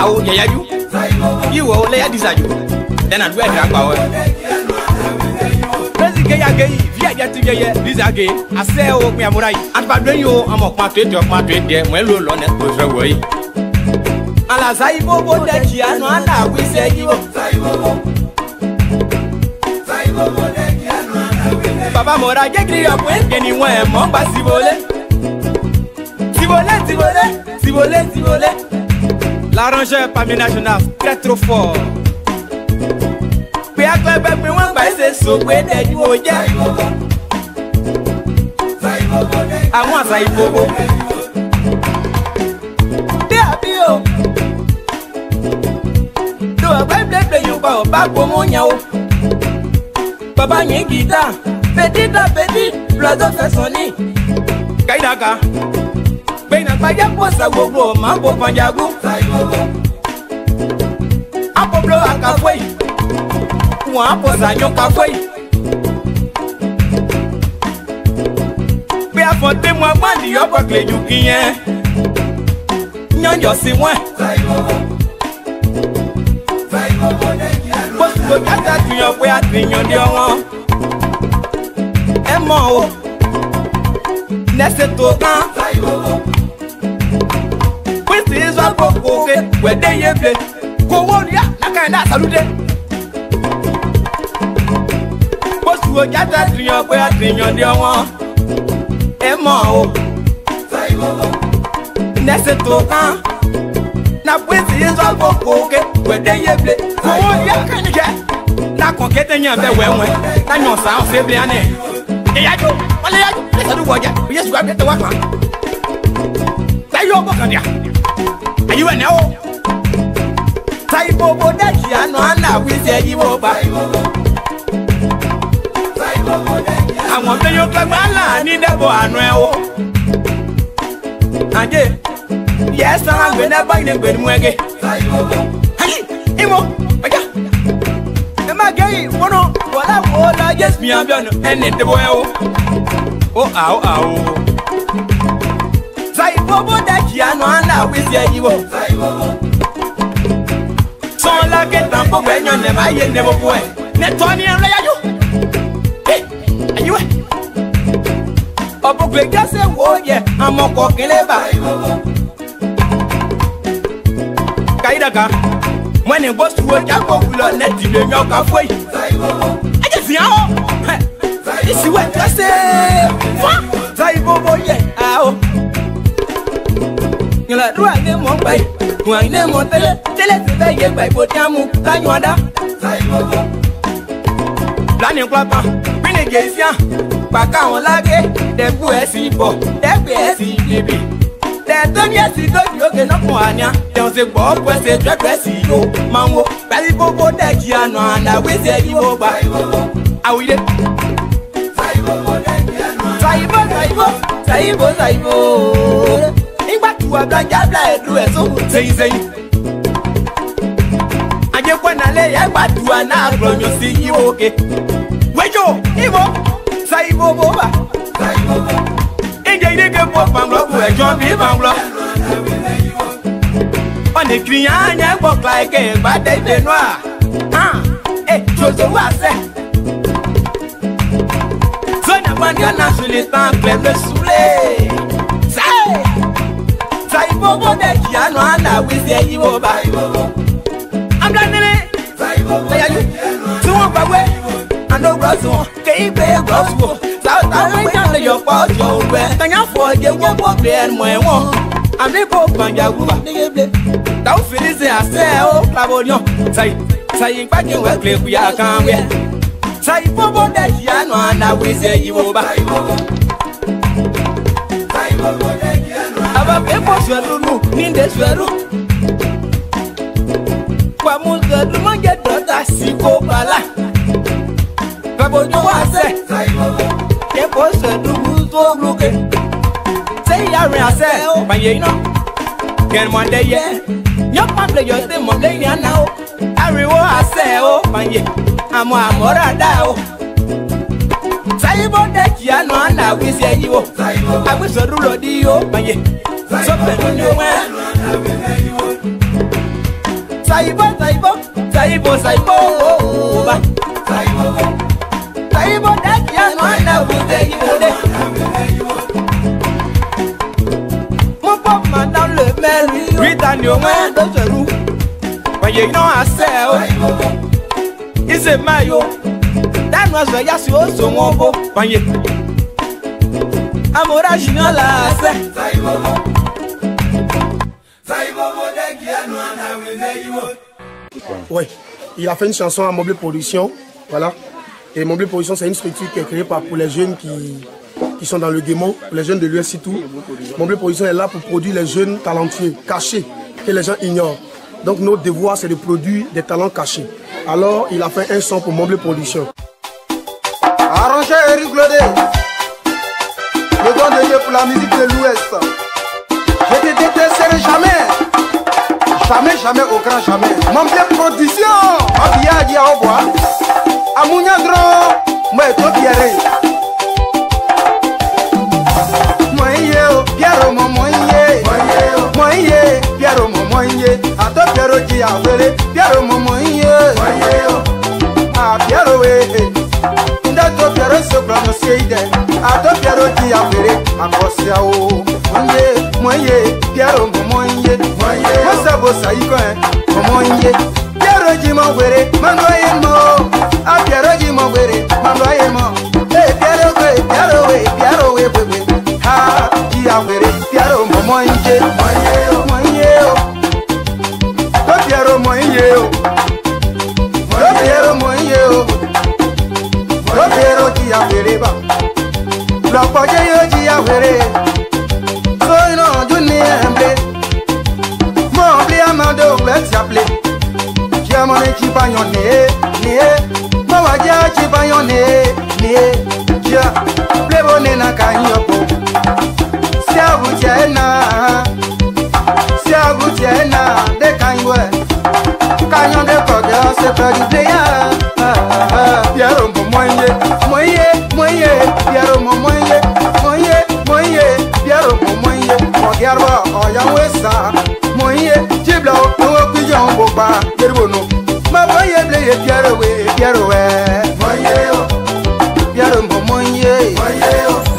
Awo yayaju. You will lay a desire. Then I'd wear a power. President Gay, via Yatty, this again. I say, oh, me, I'm right. And by doing you, I'm a part of my trade there. Well, on it goes away. Alazaibo, that Gianna, we say you. Papa Mora, get me up when anywhere, Momba Sibole. Sibole. L'arrangeur parmi national, très trop fort. Puis à quoi ben moi passer sous quoi des du oye. À moi ça il faut. Dia bio. Do a play you ba pour nyao. Papa nye guitare, petit, l'oiseau fait son nid. Kaidaka. Bena kaya posa gogo mambo panjagu Apo blo akafwe Kwa apo zanyo kafwe Pe afonte mwa bandi yopo kle yukiye Nyonjo si mwen Bosko kata tuyo kwe atinyo diyo wan Emo o Nese tokan Is a poke where they play. Go on, yeah, I can't salute. What's to a cat to your way at your dear one? Emo Nesetoka. Now, with is a poke where they play. Go on, yeah, can you get? Now, conquering your bed when I know sound Fabian. Yago, let's do what you just grab it to work on. You're welcome. Are you an owl? Taibo Bodakiano, and now we say you over. I want to look like my need a boy. And yes, I'm going to buy them with Mwege. Hey, Imo, am I gay? What I just me, I'm done, and it the boy. Oh, ow. Bobo that Giano and I will say you will. So like it, I'm going to never boy. Netoni and Rayo. Hey, are you? Obo Greg just said, oh, yeah, I'm a walking ever. Kaidaka, when it goes to work, I go to let you know halfway. I just know. This is what I say. Zaibo, yeah, you like right name one by one name on tele by Botamu, Tanyada. Planning Papa, Benegasia, Baka on Lage, the Buesi, the BSC, the Tonyasi, you can up one. There was a Bob was a dressy, Mango, Balibo, Dakiano, and I will say you over. I will. Saibo. To a black jabla do it so say. I just want to lay a bat to an apple, you see you okay. Wait, yo, Evo, Saibo Boba. And they get pop and block where John B. Bangla. On the green, I walk like a bad day, Benoit. Eh, Joso was said. So, the one you're naturally stand, clever Soule. Bobo that Giano and I will say you over. I'm done it. So on way. And no Brazil, Cape Gospel. South Africa, your part, your way. Thank you for your work and my one. I'm the Pope and Yaguba. Don't finish it, I say, oh, Clavodio. Say, back in well, we are coming. Say, Bobo that Giano and I will say you over. Aba pepo swelu ninde swelu Kwa mungu manje dota siko bala Kabo nyuwase Pepo swelu muzo bluke Say ya rease Panye ino Ken mwande ye Nyokman play your thing mwande ya nao Ariwo ase o Panye Amo amora da o Saibo de Giano and I will say you. I wish a rule of you, Panye. So, Saibo, that young one now will take you. Mop madame le maire, return your man, don't you? But you know, I say, it's a mayo. That was the yes, you also won't but you. I'm original, I say. Oui, il a fait une chanson à Meublé Production, voilà. Et Meublé Production, c'est une structure qui est créée pour les jeunes qui sont dans le démon, pour les jeunes de l'US tout. Meublé Production est là pour produire les jeunes talentueux, cachés, que les gens ignorent. Donc notre devoir, c'est de produire des talents cachés. Alors, il a fait un son pour Meublé Production. Arrangé Eric Glodé, le don de Dieu pour la musique de l'Ouest. Je te détesterai jamais. Jamais, au grand jamais. Meublé Production, Abia Dia Oboa, Amunyandro, moi to Pierre. Moye, Pierre, moye, Pierre, moye, Ato Pierre Dia Vele, Pierre, moye, Ah, Pierre, Ndato Pierre se prononcer, Ato Pierre Dia Vele, Akosia o, moye, Pierre, moye. What's bossa ikoe momonye Pierre ji mo were mandoye mo a Pierre ji mo were mandoye mo Pierre we ha ji a were Pierre momonye moye to Pierre moye Pierre moye Pierre ji a were ba lo poje yo ji a were so no juni emble Amado, let's apply. Jamone Chipayone, Mawaja Chipayone, Ja, Plebonena Kanyopo, Siabutiana, de Kanywe, Kanyon de Koga, Separi Playa, Piero Moye, Piero Moye, Piero Moye, Mogiarwa, Oyawesa. Moye, Jiblo, no pigeon boba, Yeruno. Ma boye play Pierre away, Pierre Moye,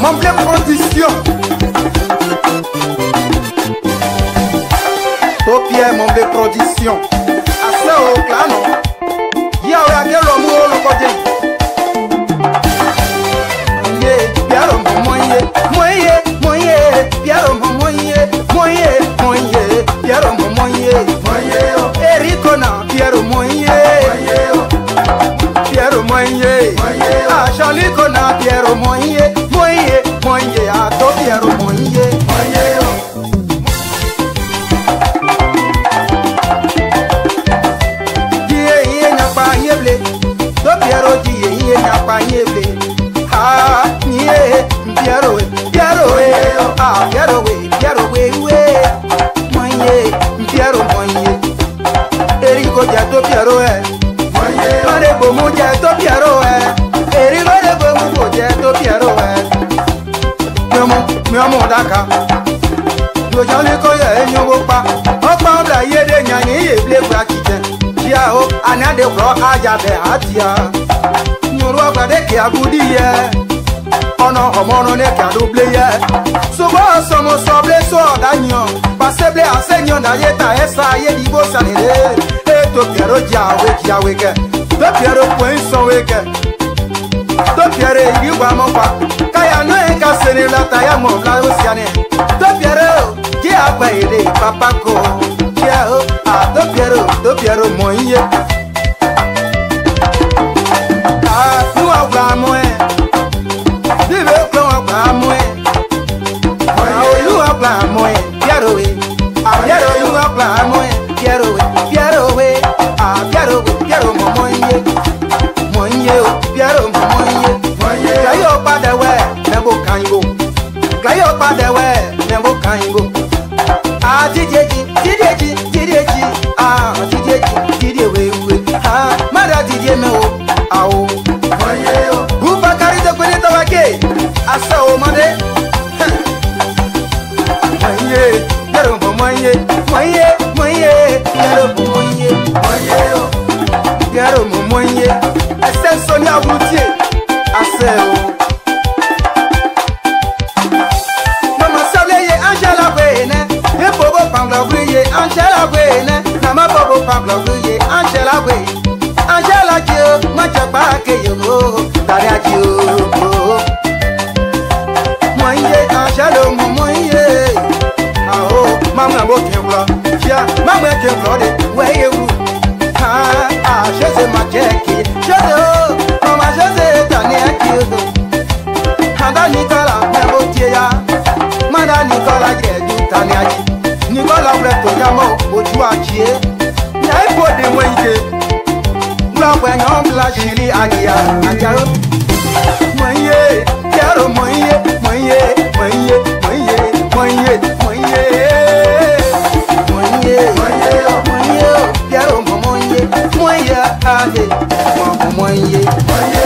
Meublé Production. Pierre Meublé Production. Assez au clan. Y'a un gueule au mot, le côté. Pierre Moye, Pierre Moye. Pierre moye, Ericona, Pierre moye, ah Charlicona, Pierre moye, ah to Pierre moye. Die na pa yeble, to Pierre die na pa yeble, ah nie Pierre ah Pierre we. Pierre moye, Erico jato Pierre Mare bomu jato Pierre Erico de bomu jato Pierre Miomo daka Yo jale ko ye nyowo pa Opa bla ye de nyani ye ble bra kite Dia o anade bro aja be atia Nyoro agba de ki agudi ye Ono homono ne ka double ye Sobo somo soble so danyo Paseble asenyo na yeta esa ye dibo sanere to Pierre jawe ke to Pierre point so weke to Pierre yiwa mopa kaya no e ka sene la taya mo la osiane to Pierre ki agba ide papa ko ya o a to Pierre moye ah tu agba mo e dibe ko agba mo e ah o you agba mo e Pierre we ah Pierre you agba mo e Pierre we ah Pierre moye Pierre moye Gayo pada we nebo kango ah tijeji ah tijeji we ah mara tije me o awo moye buba kari to kwene to wake asa o made moye Pierre moye Pierre moye moye ese sonia wutie ase o mama saleye angela kwene e bobo pangla vriye angela kwene na ma bobo pangla vriye angela kwene angela je ma jagba ke yo tare aji o moye angela moye ah mama mo kebla ya mama kebla de we ewu je sais ma jackie, je sais, maman, je sais, t'en es qui Handa Nicolas, même au Tia, Mada Nicolas, t'en es qui Nicolas, le Toyamo, au Tuachier, n'a pas de moyen. L'envoyant la Chili Agia, Agia, moyen, Caro moyen, moyen, moyen, moyen, moyen, moyen, moyen, moyen, Caro moyen. Moye, ale, moye, moye.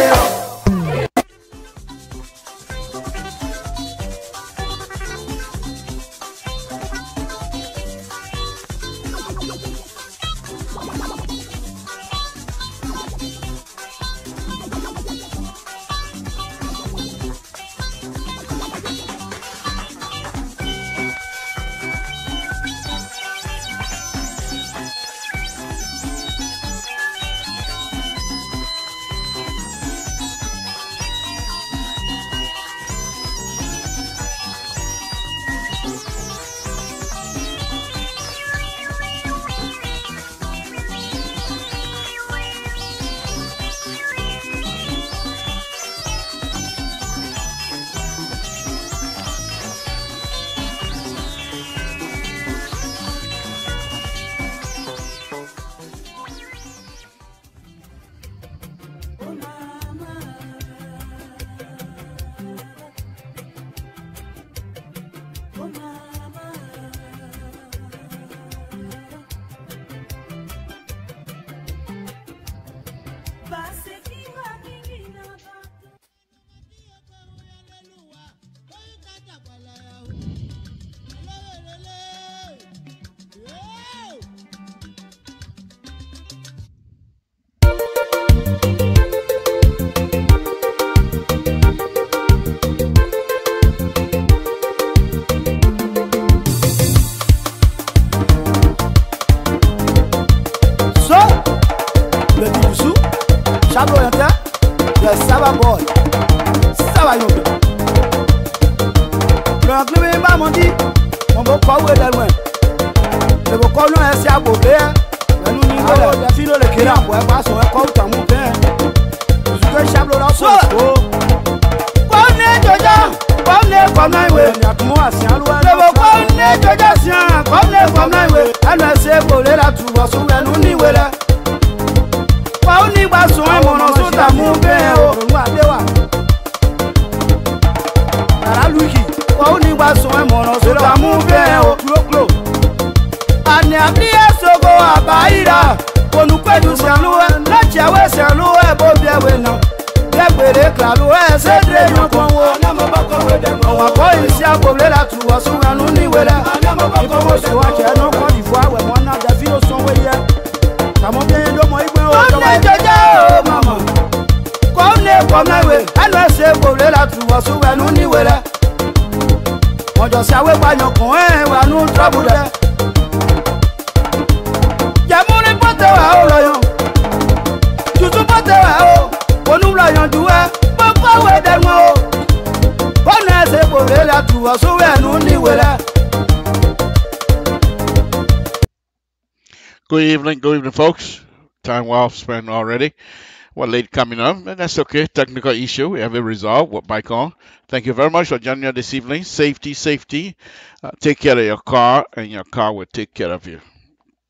Good evening, folks. Time well spent already. Well, late coming up, and that's okay. Technical issue, we have it resolved. What back on. Thank you very much for joining us this evening. Safety, safety. Take care of your car, and your car will take care of you.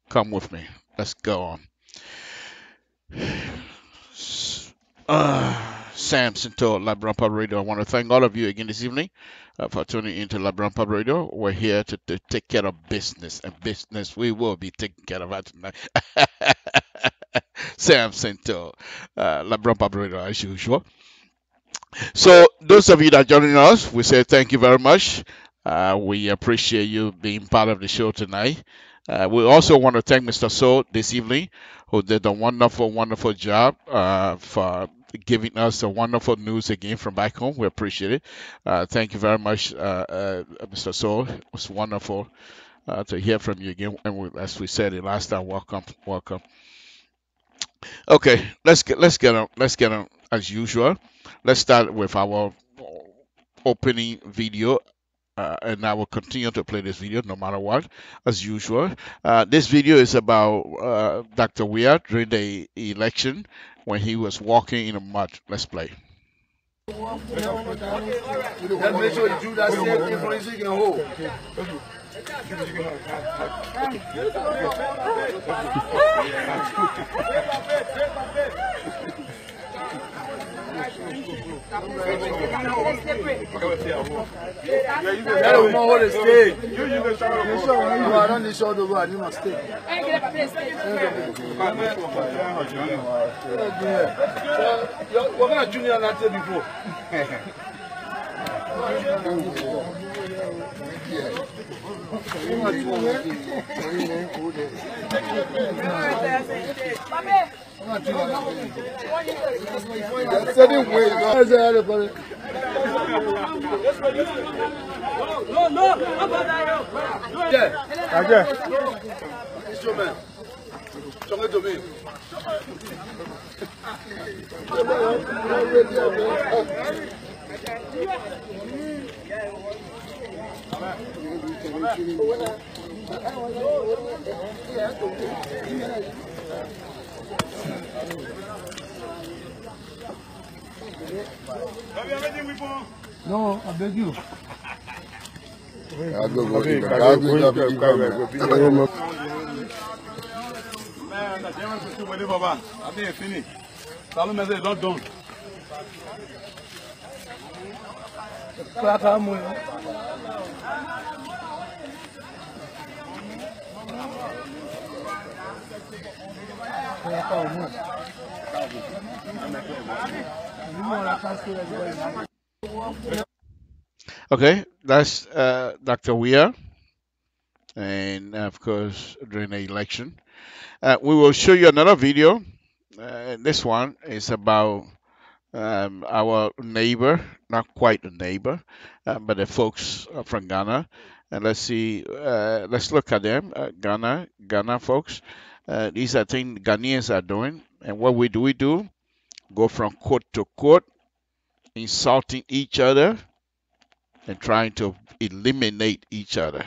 Come with me. Let's go on. Sam Sinto, LIBERIA Pub Radio. I want to thank all of you again this evening for tuning into LIBERIA Pub Radio. We're here to take care of business, and business we will be taking care of it tonight. Sam Sinto, LIBERIA Pub Radio as usual. So those of you that are joining us, we say thank you very much. We appreciate you being part of the show tonight. We also want to thank Mr. So this evening, who did a wonderful, wonderful job for giving us a wonderful news again from back home. We appreciate it. Thank you very much, Mr. So. It was wonderful to hear from you again. And as we said it last time, welcome, welcome. Okay, let's get on as usual. Let's start with our opening video. And I will continue to play this video no matter what, as usual. This video is about Dr. Weir during the election when he was walking in the mud. Let's play. Let's make sure you do that same thing for you can hold. You don't hold it straight. I don't need shoulder rod, you must stay. What kind of junior not there before? No, I beg you. Okay, that's Dr. Weir, and of course during the election. We will show you another video. This one is about our neighbor, not quite a neighbor, but the folks from Ghana. And let's see, let's look at them, Ghana folks. These are things Ghanaians are doing. And what we do, go from court to court, insulting each other and trying to eliminate each other,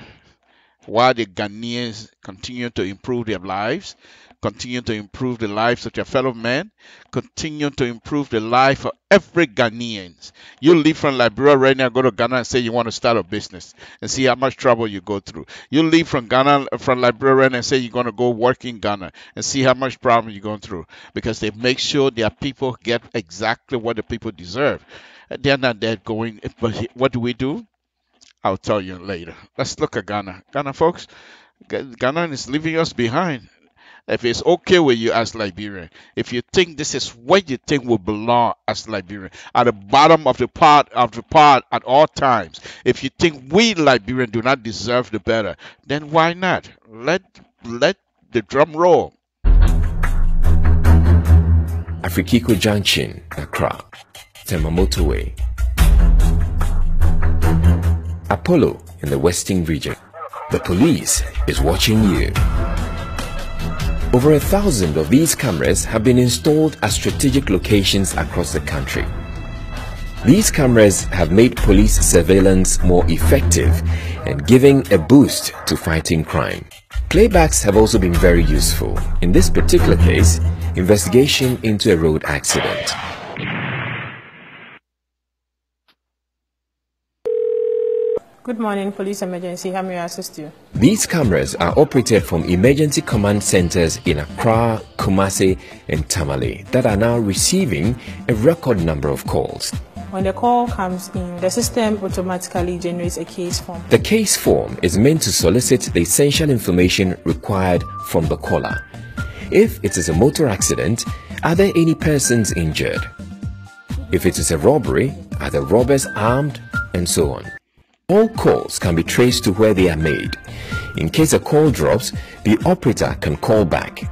while the Ghanaians continue to improve their lives, continue to improve the lives of their fellow men, continue to improve the life of every Ghanaian. You leave from Liberia right now, go to Ghana and say you want to start a business and see how much trouble you go through. You leave from Ghana, from Liberia right now and say you're going to go work in Ghana and see how much problem you're going through, because they make sure their people get exactly what the people deserve. They're not there going, but what do? I'll tell you later. Let's look at Ghana. Ghana folks, Ghana is leaving us behind. If it's okay with you as Liberian, if you think this is where you think will belong as Liberian, at the bottom of the pot at all times, if you think we Liberian do not deserve the better, then why not? Let the drum roll. Afrikiko Junction, Accra, Tema Motorway. Apollo in the Western region. The police is watching you. Over 1,000 of these cameras have been installed at strategic locations across the country. These cameras have made police surveillance more effective and giving a boost to fighting crime. Playbacks have also been very useful. In this particular case, investigation into a road accident. Good morning, police emergency. How may I assist you? These cameras are operated from emergency command centers in Accra, Kumasi, and Tamale that are now receiving a record number of calls. When the call comes in, the system automatically generates a case form. The case form is meant to solicit the essential information required from the caller. If it is a motor accident, are there any persons injured? If it is a robbery, are the robbers armed? And so on. All calls can be traced to where they are made. In case a call drops, the operator can call back.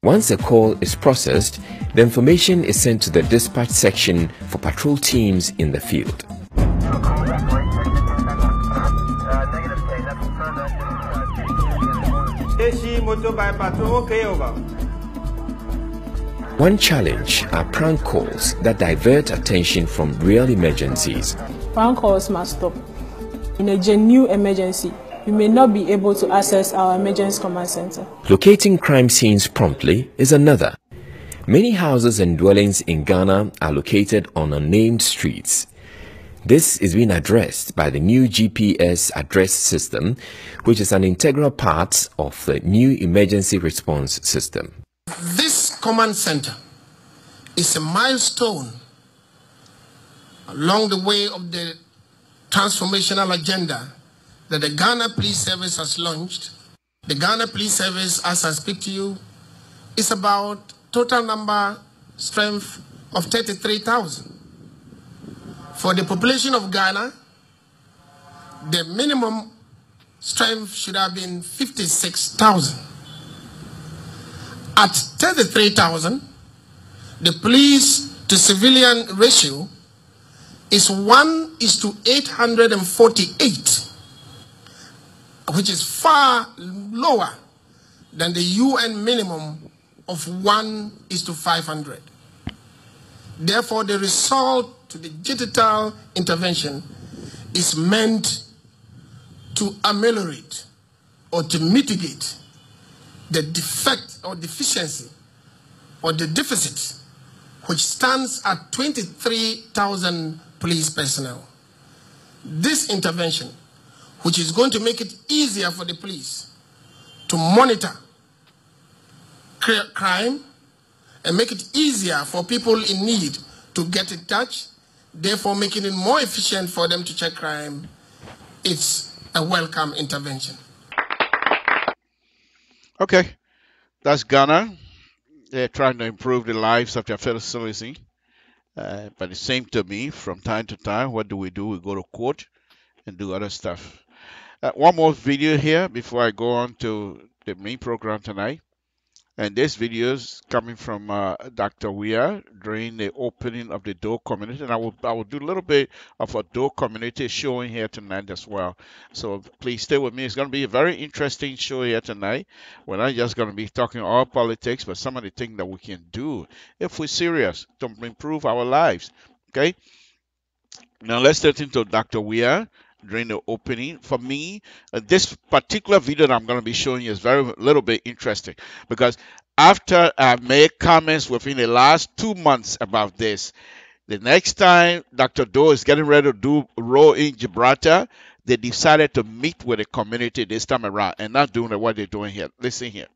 Once a call is processed, the information is sent to the dispatch section for patrol teams in the field. One challenge are prank calls that divert attention from real emergencies. Prank calls must stop. In a genuine emergency, we may not be able to access our emergency command center. Locating crime scenes promptly is another. Many houses and dwellings in Ghana are located on unnamed streets. This is being addressed by the new GPS address system, which is an integral part of the new emergency response system. This command center is a milestone along the way of the transformational agenda that the Ghana Police Service has launched. The Ghana Police Service, as I speak to you, is about total number strength of 33,000. For the population of Ghana, the minimum strength should have been 56,000. At 33,000, the police to civilian ratio is 1:848, which is far lower than the UN minimum of 1:500. Therefore, the result to the digital intervention is meant to ameliorate or to mitigate the defect or deficiency or the deficit, which stands at 23,000 police personnel. This intervention, which is going to make it easier for the police to monitor crime and make it easier for people in need to get in touch, therefore making it more efficient for them to check crime, it's a welcome intervention. Okay, that's Ghana. They're trying to improve the lives of their fellow citizens. But it seems to me, from time to time, what do? We go to court and do other stuff. One more video here before I go on to the main program tonight. And this video is coming from Dr. Weir during the opening of the Dole community. And I will do a little bit of a Dole community showing here tonight as well. So please stay with me. It's going to be a very interesting show here tonight. We're not just going to be talking all politics, but some of the things that we can do if we're serious to improve our lives. Okay? Now let's get into Dr. Weir during the opening. For me, this particular video that I'm going to be showing you is a little bit interesting, because after I made comments within the last 2 months about this, the next time Dr. Doe is getting ready to do roll in Gibraltar, they decided to meet with the community this time around and not doing what they're doing here. Listen here.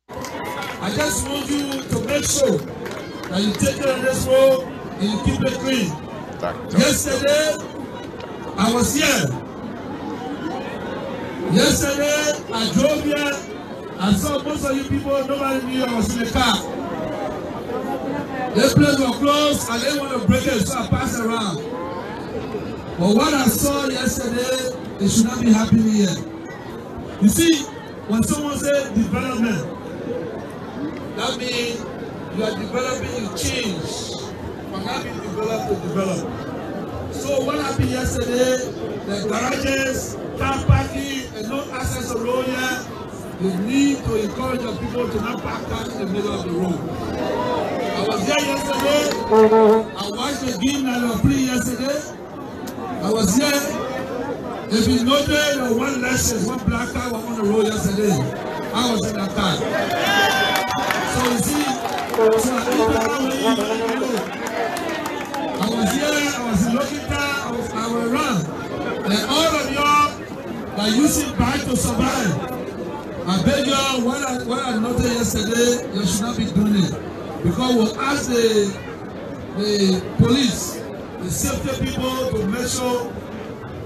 I just want you to make sure that you take care of this road and you keep it clean. Yesterday, I was here. Yesterday, I drove here. I saw most of you people, nobody knew I was in the car. This place was closed, and they want to break it, so I passed around. But what I saw yesterday, it should not be happening here. You see, when someone says development, that means you are developing change from having developed to develop. So what happened yesterday, the garages, car parking, and no access to road here, you need to encourage your people to not park cars in the middle of the road. I was there yesterday, I watched the game that was playing yesterday. I was here. If you noted, one Lexus, one black car was on the road yesterday. I was in that car. So you see, I was here, I was in Lokita, I was around. And all of y'all are using bike to survive. I beg y'all, what I noted yesterday, you should not be doing it. Because we'll ask the police, the safety people, to make sure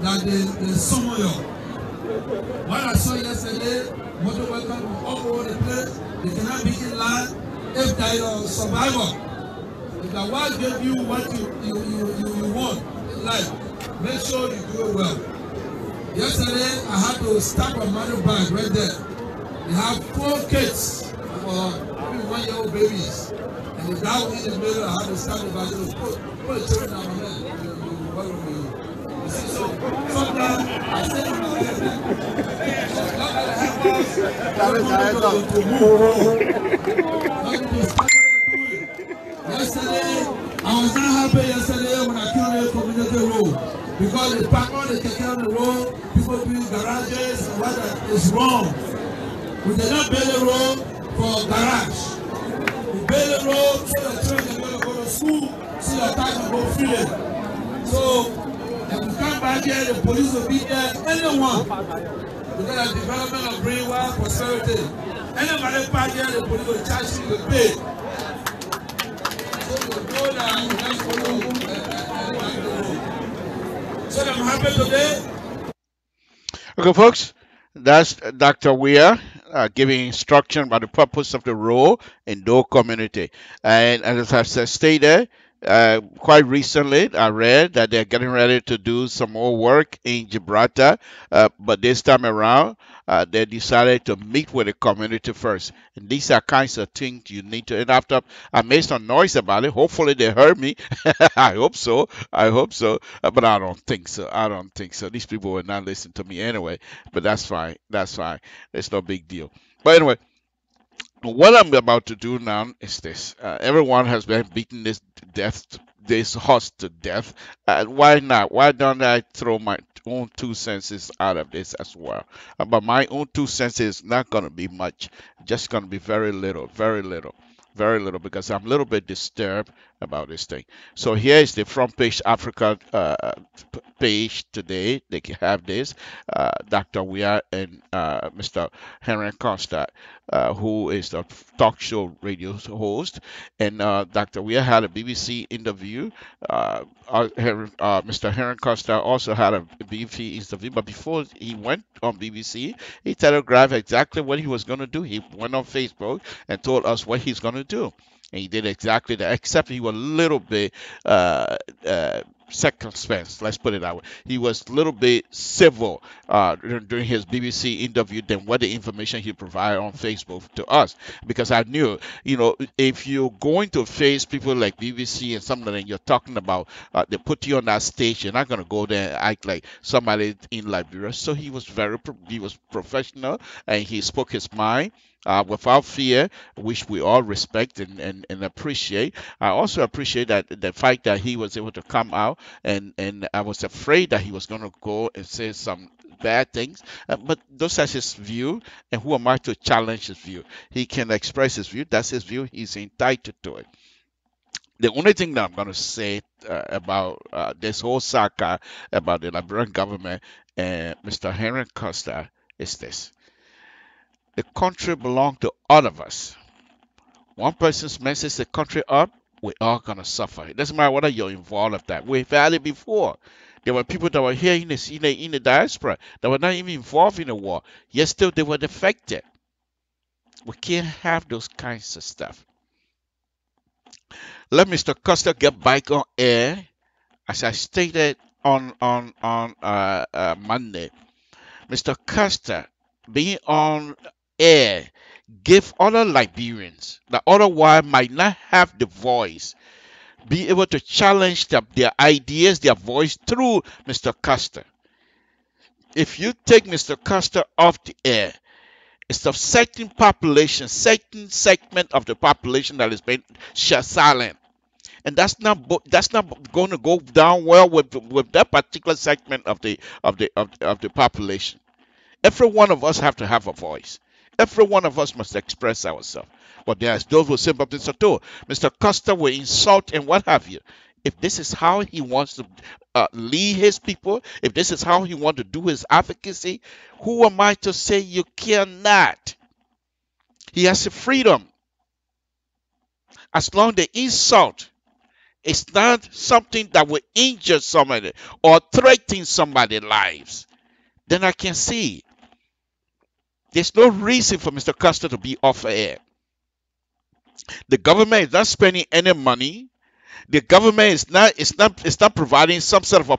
that they summon you. What I saw yesterday, motor workers were all over the place. They cannot be in line if they are a survivor. If the wife gave you what you want in life, make sure you do it well. Yesterday, I had to stop a mother bag right there. They have 4 kids for maybe 1-year-old babies. And the guy in the middle, I had to stop the bag. Put the children down on there. You see, so sometimes I say to my children, not that I have us, to move. Yesterday, I was not happy yesterday when I killed a community road. Because they park all the keke on the road, people doing garages, and what is wrong. We did not build a road for garage. We build a road so that children are going to go to school, so that time can go freely. So, if we come back here, the police will be there, anyone. Because of development of brainwash prosperity. Anybody back here, the police will charge you to pay. So you go down, let's follow the road. So I'm happy today. Okay, folks, that's Dr. Weir giving instruction about the purpose of the role in Dole community. And as I've stated, quite recently, I read that they're getting ready to do some more work in Gibraltar, but this time around, they decided to meet with the community first. And these are kinds of things you need to. And after I made some noise about it, hopefully they heard me. I hope so. I hope so. But I don't think so. I don't think so. These people will not listen to me anyway. But that's fine. That's fine. It's no big deal. But anyway, what I'm about to do now is this. Everyone has been beating this horse to death. Why not? Why don't I throw my own 2 senses out of this as well? But my own 2 senses is not going to be much. Just going to be very little, very little. Very little, because I'm a little bit disturbed about this thing. So here is the front page Africa page today. They can have this. Dr. Weir and Mr. Henry Costa, who is the talk show radio host, and Dr. Weir had a BBC interview. Mr. Henry Costa also had a BBC interview, but before he went on BBC, he telegraphed exactly what he was going to do. He went on Facebook and told us what he's going to do. And he did exactly that, except he was a little bit circumspect, let's put it that way. He was a little bit civil during his BBC interview than what the information he provided on Facebook to us. Because I knew, if you're going to face people like BBC and something and you're talking about, they put you on that stage, you're not going to go there and act like somebody in Liberia. So he was professional, and he spoke his mind. Without fear, which we all respect and appreciate. I also appreciate that the fact that he was able to come out, and I was afraid that he was going to go and say some bad things, but those are his view, and who am I to challenge his view? He can express his view. That's his view. He's entitled to it. The only thing that I'm going to say about this whole saga about the Liberian government and Mr. Henry Costa is this. The country belongs to all of us. One person's messes the country up, we're all going to suffer. It doesn't matter whether you're involved with that. We've had it before. There were people that were here in the diaspora that were not even involved in the war, yet still they were affected. We can't have those kinds of stuff. Let Mr. Costa get back on air. As I stated on Monday, Mr. Costa being on air give other Liberians that otherwise might not have the voice be able to challenge their ideas, their voice through Mr. Costa. If you take Mr. Costa off the air, it's a certain population, certain segment of the population that is being silent. And that's not going to go down well with that particular segment of the population. Every one of us have to have a voice. Every one of us must express ourselves. But there's those who say, but Mr. Costa will insult and what have you. If this is how he wants to lead his people, if this is how he wants to do his advocacy, who am I to say you cannot? He has the freedom. As long as the insult is not something that will injure somebody or threaten somebody's lives, then I can see there's no reason for Mr. Costa to be off air. The government is not spending any money. The government is not providing some sort of a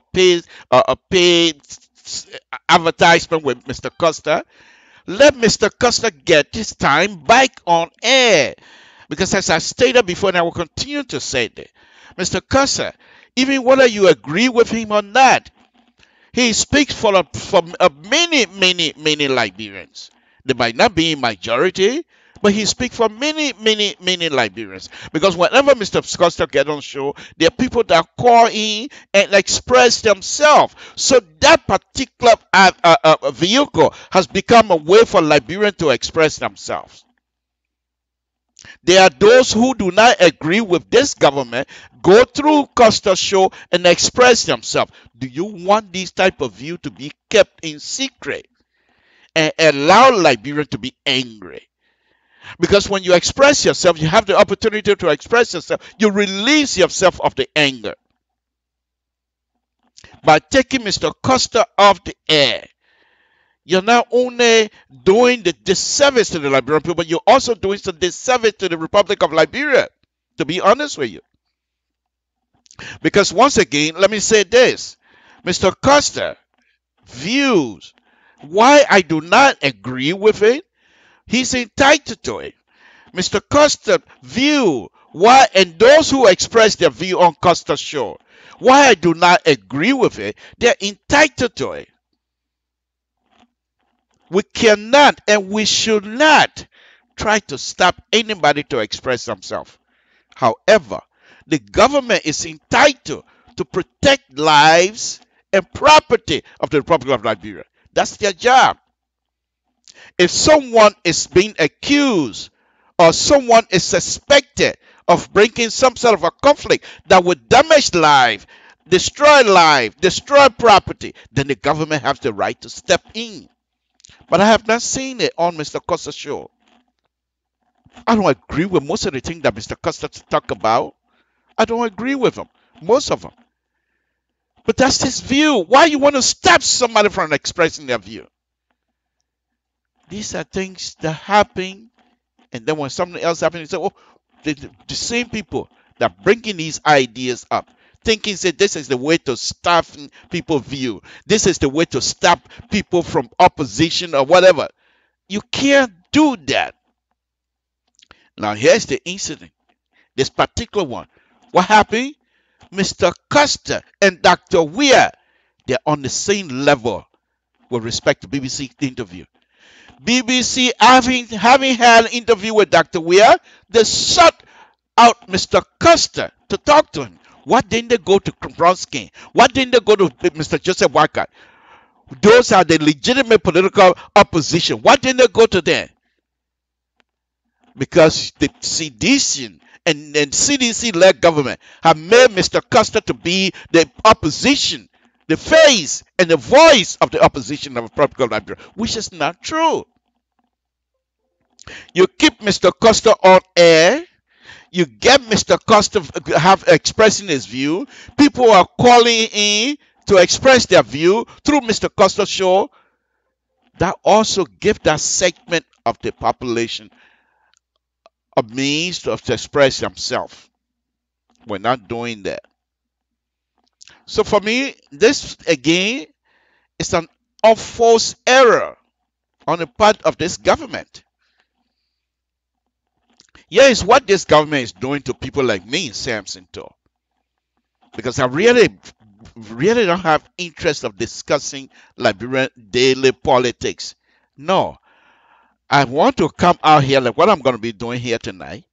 paid advertisement with Mr. Costa. Let Mr. Costa get his time back on air. Because as I stated before, and I will continue to say that, Mr. Costa, even whether you agree with him or not, he speaks for many, many, many Liberians. They might not be in majority, but he speaks for many, many, many Liberians. Because whenever Mr. Costa gets on show, there are people that call in and express themselves. So that particular vehicle has become a way for Liberians to express themselves. There are those who do not agree with this government, go through Costa's show and express themselves. Do you want this type of view to be kept in secret and allow Liberia to be angry? Because when you express yourself, you have the opportunity to express yourself. You release yourself of the anger. By taking Mr. Costa off the air, you're not only doing the disservice to the Liberian people, but you're also doing some disservice to the Republic of Liberia, to be honest with you. Because once again, let me say this. Mr. Costa views why I do not agree with it. He's entitled to it. Mr. Costa view why, and those who express their view on Costa's show, why I do not agree with it, they're entitled to it. We cannot and we should not try to stop anybody to express themselves. However, the government is entitled to protect lives and property of the Republic of Liberia. That's their job. If someone is being accused or someone is suspected of bringing some sort of a conflict that would damage life, destroy property, then the government has the right to step in. But I have not seen it on Mr. Costa's show. I don't agree with most of the things that Mr. Costa talk about. I don't agree with them, most of them. But that's his view. Why you want to stop somebody from expressing their view? These are things that happen, and then when something else happens, you say, oh, the same people that bringing these ideas up, thinking that this is the way to stop people's view. This is the way to stop people from opposition or whatever. You can't do that. Now, here's the incident. This particular one. What happened? Mr. Costa and Dr. Weir, they're on the same level with respect to BBC interview. BBC, having had an interview with Dr. Weir, they shut out Mr. Costa to talk to him. Why didn't they go to Bronsky? Why didn't they go to Mr. Joseph Walker? Those are the legitimate political opposition. Why didn't they go to them? Because the CDC and CDC-led government have made Mr. Costa to be the opposition, the face and the voice of the opposition of the Republic of Liberia, which is not true. You keep Mr. Costa on air. You get Mr. Costa expressing his view. People are calling in to express their view through Mr. Costa's show. That also gives that segment of the population a means to express themselves. We're not doing that. So for me, this again is an unforced error on the part of this government. Here is what this government is doing to people like me in Samson too. Because I really don't have interest of discussing Liberian daily politics. No. I want to come out here like what I'm going to be doing here tonight,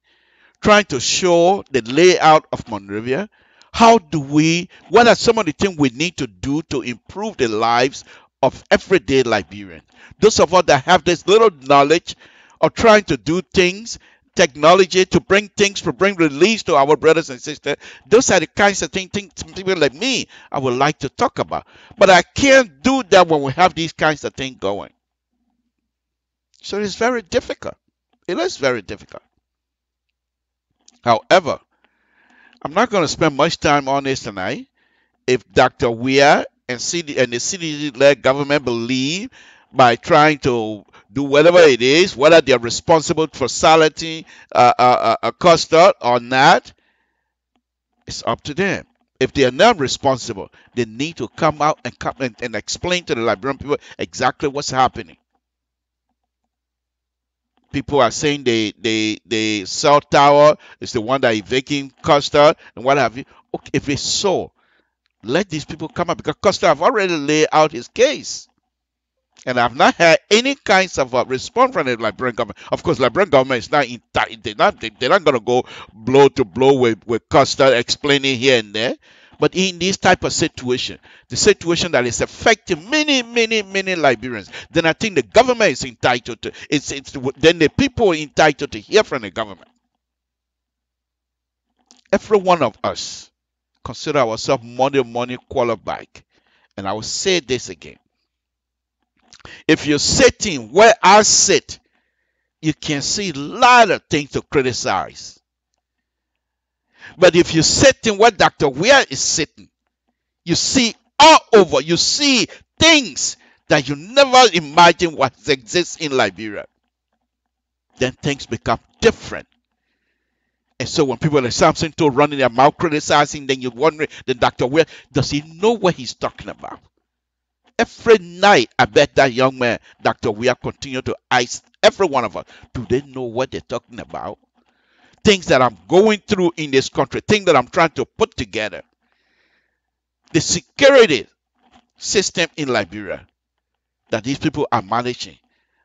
trying to show the layout of Monrovia. What are some of the things we need to do to improve the lives of everyday Liberians? Those of us that have this little knowledge of trying to do things, technology to bring release to our brothers and sisters. Those are the kinds of things people like me I would like to talk about. But I can't do that when we have these kinds of things going. So it's very difficult. It is very difficult. However, I'm not going to spend much time on this tonight. If Dr. Weir and the CDC-led government believe by trying to do whatever it is, whether they're responsible for silencing Costa or not, it's up to them. If they are not responsible, they need to come out and explain to the Liberian people exactly what's happening. People are saying the cell tower is the one that evacuating Costa and what have you. Okay, if it's so, let these people come up, because Costa have already laid out his case. And I've not had any kinds of response from the Liberian government. Of course, Liberian government is not they're not going to go blow to blow with Costa explaining here and there. But in this type of situation, the situation that is affecting many Liberians, then I think the government is entitled to. Then the people are entitled to hear from the government. Every one of us consider ourselves money qualified, and I will say this again. If you're sitting where I sit, you can see a lot of things to criticize. But if you're sitting where Dr. Weir is sitting, you see all over. You see things that you never imagined what exists in Liberia. Then things become different. And so when people like Samson to running their mouth criticizing, then you're wondering, then Dr. Weir, does he know what he's talking about? Every night, I bet that young man, Dr. Weir, continue to ice every one of us. Do they know what they're talking about? Things that I'm going through in this country, things that I'm trying to put together. The security system in Liberia that these people are managing,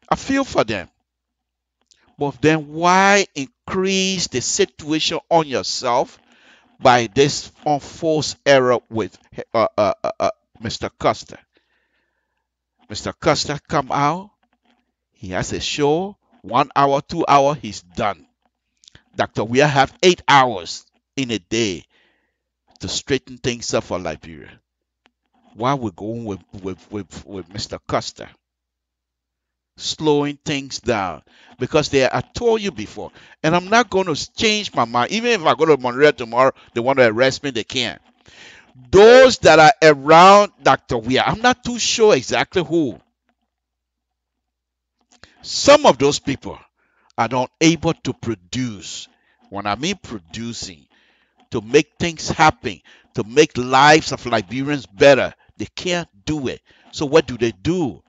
I feel for them. But then why increase the situation on yourself by this unforced error with Mr. Costa? Mr. Costa come out, he has a show, 1 hour, 2 hours, he's done. Dr. Weir have 8 hours in a day to straighten things up for Liberia. Why we're going with Mr. Costa? Slowing things down. Because I told you before, and I'm not going to change my mind. Even if I go to Monterey tomorrow, they want to arrest me, they can. Those that are around Dr. Weir, I'm not too sure exactly who. Some of those people are not able to produce. When I mean producing, to make things happen, to make lives of Liberians better, they can't do it. So what do?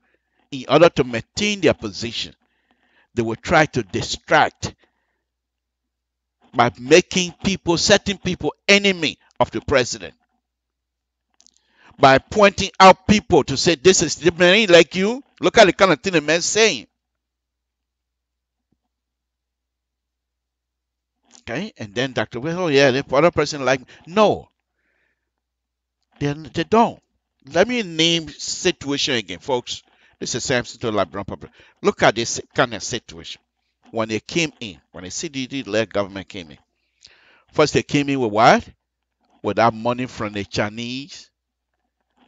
In order to maintain their position, they will try to distract by making certain people enemy of the president. By pointing out people to say, this is the man ain't like you. Look at the kind of thing the man's saying. Okay, and then Dr. Will, oh yeah, the other person like me. No, they don't. Let me name situation again, folks. This is Samson to the Liberian public. Look at this kind of situation. When they came in, when the CDD-led government came in, first they came in with what? With that money from the Chinese,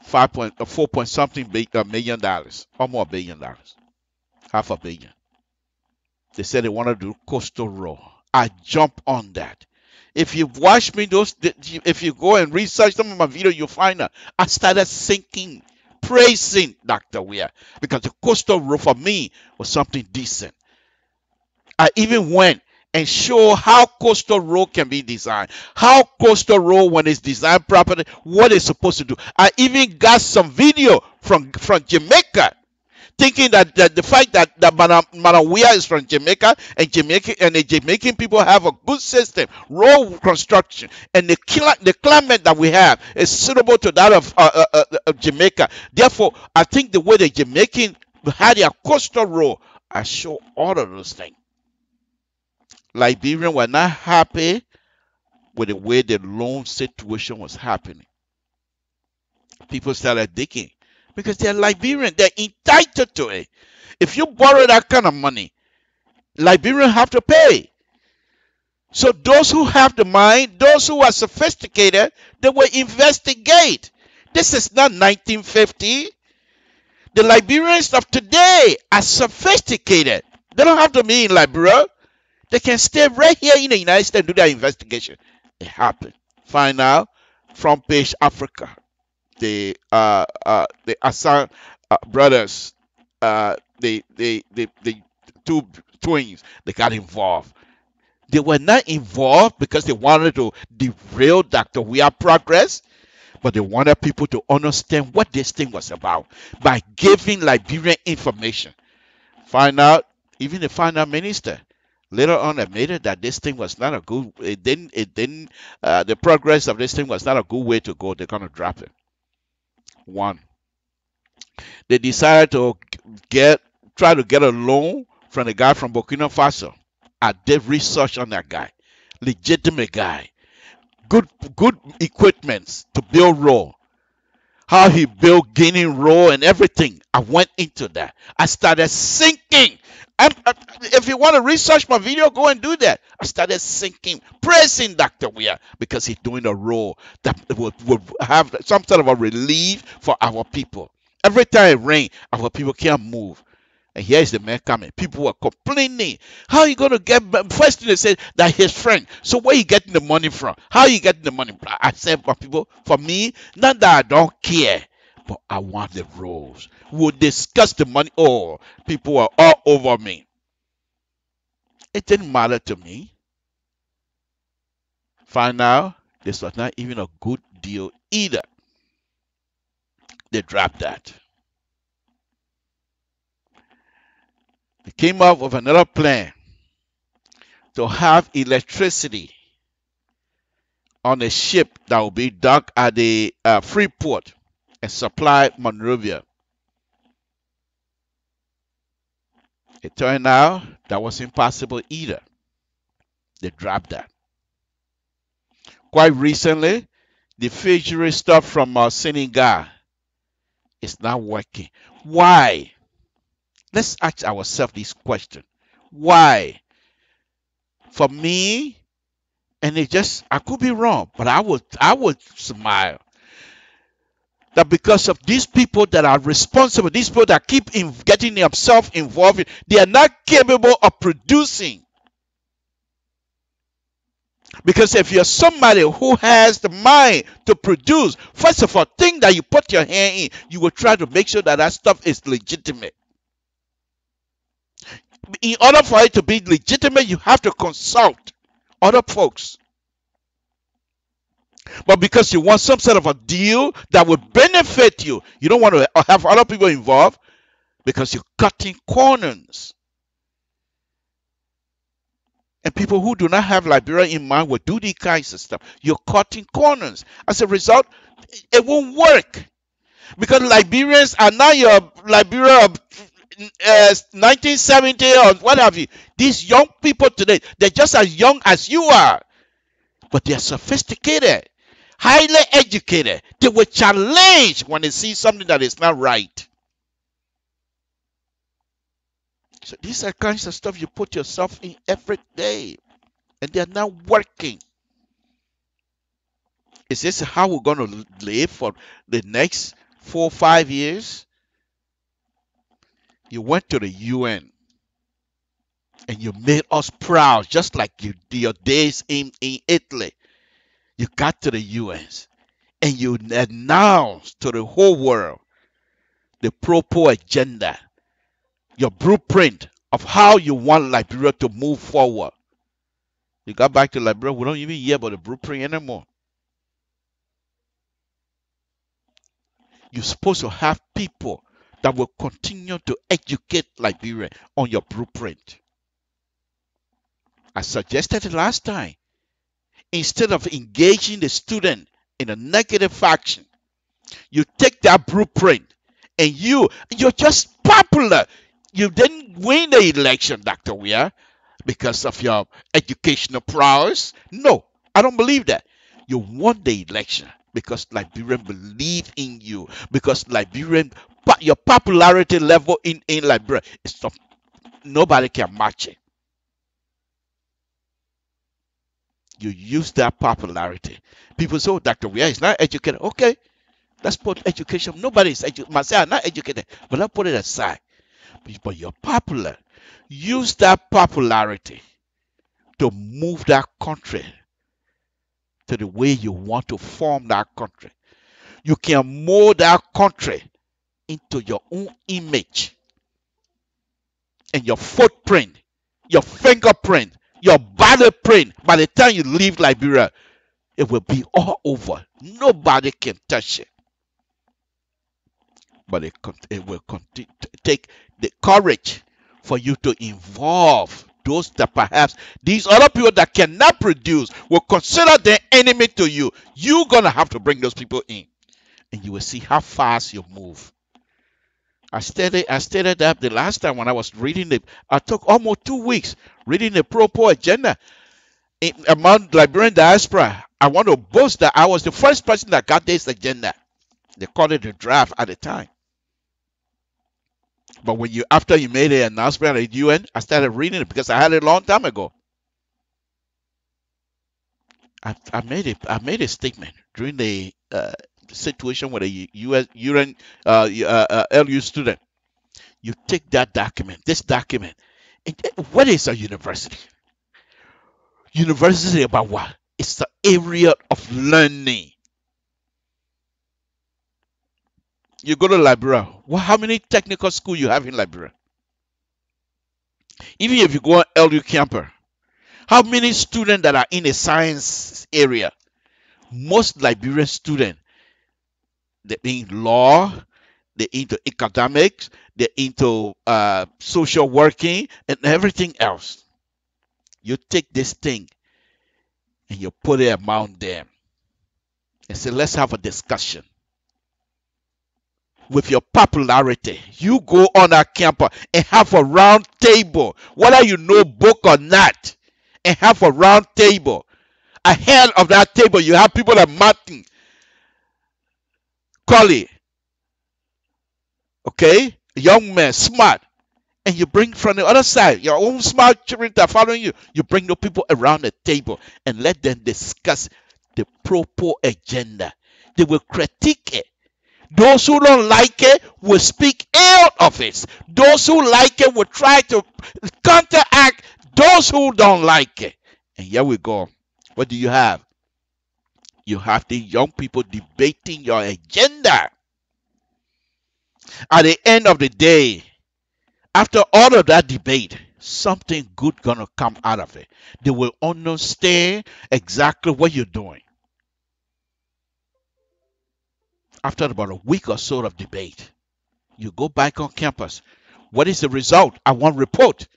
$4 something million, almost $1 billion, $500 million. They said they wanted to do coastal road. I jump on that. If you watch me, if you go and research some of my videos, you'll find that I started singing, praising Dr. Weir, because the coastal road for me was something decent. I even went and show how coastal road can be designed, how coastal road, when it's designed properly, what it's supposed to do. I even got some video from Jamaica, thinking that the fact that Madam Weir is from Jamaica, and the Jamaican people have a good system, road construction, and the climate that we have is suitable to that of Jamaica. Therefore, I think the way the Jamaican had their coastal road, I show all of those things. Liberians were not happy with the way the loan situation was happening. People started digging because they're Liberian. They're entitled to it. If you borrow that kind of money, Liberians have to pay. So those who have the mind, those who are sophisticated, they will investigate. This is not 1950. The Liberians of today are sophisticated. They don't have to be in Liberia. They can stay right here in the United States and do their investigation. It happened. Find out, front page Africa. The Assad brothers, the two twins, they got involved. They were not involved because they wanted to derail Dr. Weah progress, but they wanted people to understand what this thing was about by giving Liberian information. Find out, even the finance minister later on admitted that this thing was not a good, the progress of this thing was not a good way to go. They're going to drop it. One, they decided to try to get a loan from the guy from Burkina Faso. I did research on that guy. Legitimate guy. Good equipments to build road. How he built Guinea Road and everything. I went into that. I started sinking. If you want to research my video, go and do that. I started sinking, praising Dr. Weah because he's doing a role that would have some sort of a relief for our people. Every time it rains, our people can't move. And here's the man coming. People were complaining. How are you going to get? First thing they said that his friend. So where are you getting the money from? How are you getting the money? I said, for people, for me, not that I don't care, but I want the rules. We'll discuss the money. Oh, people were all over me. It didn't matter to me. Find out this was not even a good deal either. They dropped that. They came up with another plan to have electricity on a ship that will be docked at the Freeport and supply Monrovia. It turned out that was impossible either. They dropped that. Quite recently, the fishery stuff from Senegal is not working. Why? Let's ask ourselves this question. Why? For me, and I could be wrong, but I would smile that because of these people that are responsible, these people that keep getting themselves involved, they are not capable of producing. Because if you're somebody who has the mind to produce, first of all, thing that you put your hand in, you will try to make sure that that stuff is legitimate. In order for it to be legitimate, you have to consult other folks. But because you want some sort of a deal that will benefit you, you don't want to have other people involved because you're cutting corners. And people who do not have Liberia in mind will do these kinds of stuff. You're cutting corners. As a result, it won't work. Because Liberians are not your Liberia of 1970 or what have you. These young people today, they're just as young as you are. But they're sophisticated, highly educated. They will challenge when they see something that is not right. So these are kinds of stuff you put yourself in every day. And they're not working. Is this how we're going to live for the next 4 or 5 years? You went to the UN. And you made us proud, just like your days in Italy. You got to the UN. And you announced to the whole world the proper agenda, your blueprint of how you want Liberia to move forward. You got back to Liberia, we don't even hear about the blueprint anymore. You're supposed to have people that will continue to educate Liberia on your blueprint. I suggested it last time. Instead of engaging the student in a negative action, you take that blueprint and you're just popular. You didn't win the election, Dr. Weah, because of your educational prowess. No, I don't believe that. You won the election because Liberians believe in you. Because your popularity level in Liberia is nobody can match it. You use that popularity. People say, oh, Dr. Weah is not educated. Okay, let's put education. Nobody is educated. Myself, I'm not educated, but let's put it aside. But you're popular. Use that popularity to move that country to the way you want to form that country. You can mold that country into your own image and your footprint, your fingerprint your battle pain, by the time you leave Liberia, it will be all over. Nobody can touch it. But it will take the courage for you to involve those that perhaps these other people that cannot produce will consider their enemy to you. You're going to have to bring those people in, and you will see how fast you move. I stated that the last time when I was reading it. I took almost 2 weeks reading the pro-poor agenda among Liberian diaspora. I want to boast that I was the first person that got this agenda. They called it the draft at the time. But after you made an announcement at the UN, I started reading it because I had it a long time ago. I made a statement during the situation with a UN LU student. You take that document, this document, and what is a university? University about what? It's the area of learning. You go to Liberia. How many technical schools you have in Liberia? Even if you go on LU campus, how many students that are in a science area? Most Liberian students, they're in law, they're into academics, they're into social working and everything else. You take this thing and you put it among them and say, let's have a discussion. With your popularity, you go on our campus and have a round table, whether you know book or not, and have a round table. Ahead of that table, you have people like Martin, Collie, okay, young man, smart, and you bring from the other side, your own smart children that are following you, you bring the people around the table and let them discuss the pro-poor agenda. They will critique it. Those who don't like it will speak ill of it. Those who like it will try to counteract those who don't like it. And here we go. What do you have? You have the young people debating your agenda. At the end of the day, after all of that debate, something good gonna come out of it. They will understand exactly what you're doing. After about a week or so of debate, you go back on campus. What is the result? I want report.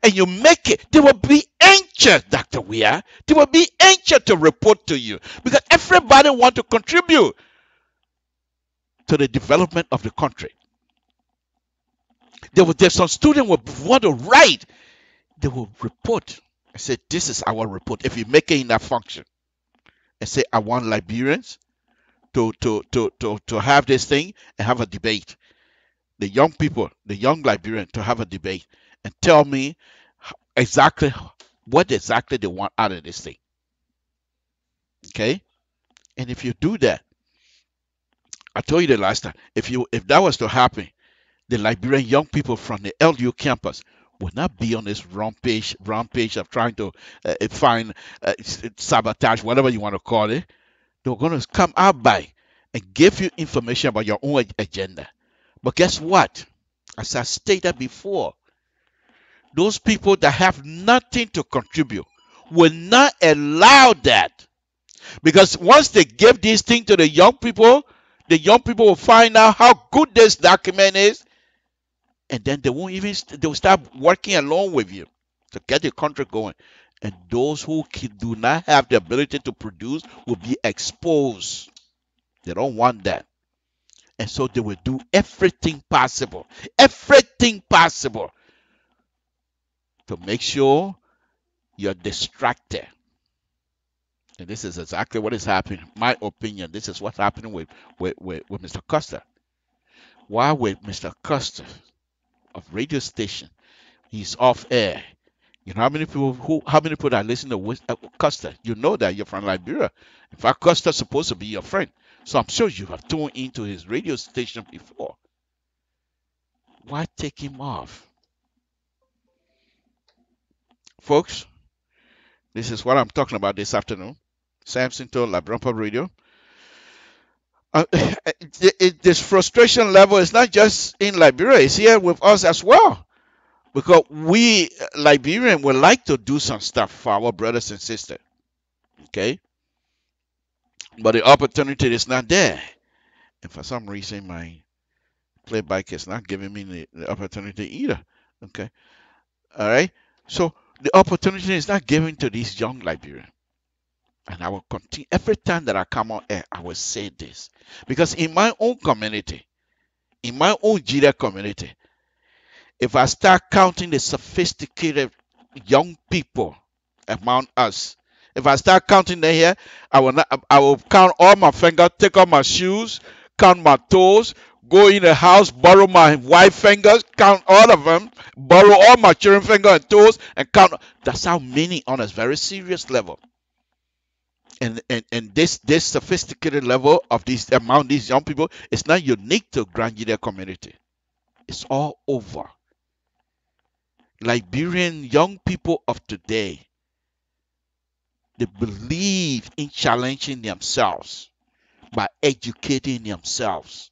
And you make it. They will be anxious, Dr. Weir. They will be anxious to report to you because everybody wants to contribute to the development of the country. There's some student will want to write. They will report. I said, this is our report. If you make it in that function and say, I want Liberians to have this thing and have a debate. The young people, the young Liberians to have a debate and tell me exactly what exactly they want out of this thing. Okay? And if you do that, I told you the last time, if that was to happen, the Liberian young people from the LU campus will not be on this rampage of trying to find sabotage, whatever you want to call it. They're going to come out by and give you information about your own agenda. But guess what? As I stated before, those people that have nothing to contribute will not allow that. Because once they give this thing to the young people will find out how good this document is, and then they'll start working along with you to get the country going. And those who do not have the ability to produce will be exposed. They don't want that. And so they will do everything possible to make sure you're distracted. And this is exactly what is happening. My opinion, this is what's happening with Mr. Costa. Why with Mr. Costa of radio station, he's off air. You know how many people that listen to Costa? You know that you're from Liberia. In fact, Costa's supposed to be your friend. So I'm sure you have tuned into his radio station before. Why take him off? Folks, this is what I'm talking about this afternoon. Samson to LIBERIA Radio. This frustration level is not just in Liberia, it's here with us as well. Because we Liberian would like to do some stuff for our brothers and sisters. Okay? But the opportunity is not there. And for some reason, my playback is not giving me the opportunity either. Okay? All right? So the opportunity is not given to these young Liberians. And I will continue. Every time that I come on air, I will say this. Because in my own community, in my own Jida community, if I start counting the sophisticated young people among us, if I start counting them here, I will count all my fingers, take off my shoes, count my toes, go in the house, borrow my white fingers, count all of them, borrow all my children fingers and toes, and count. That's how many on a very serious level. And this sophisticated level of this among these young people is not unique to Grand Judea community. It's all over. Liberian young people of today, they believe in challenging themselves by educating themselves.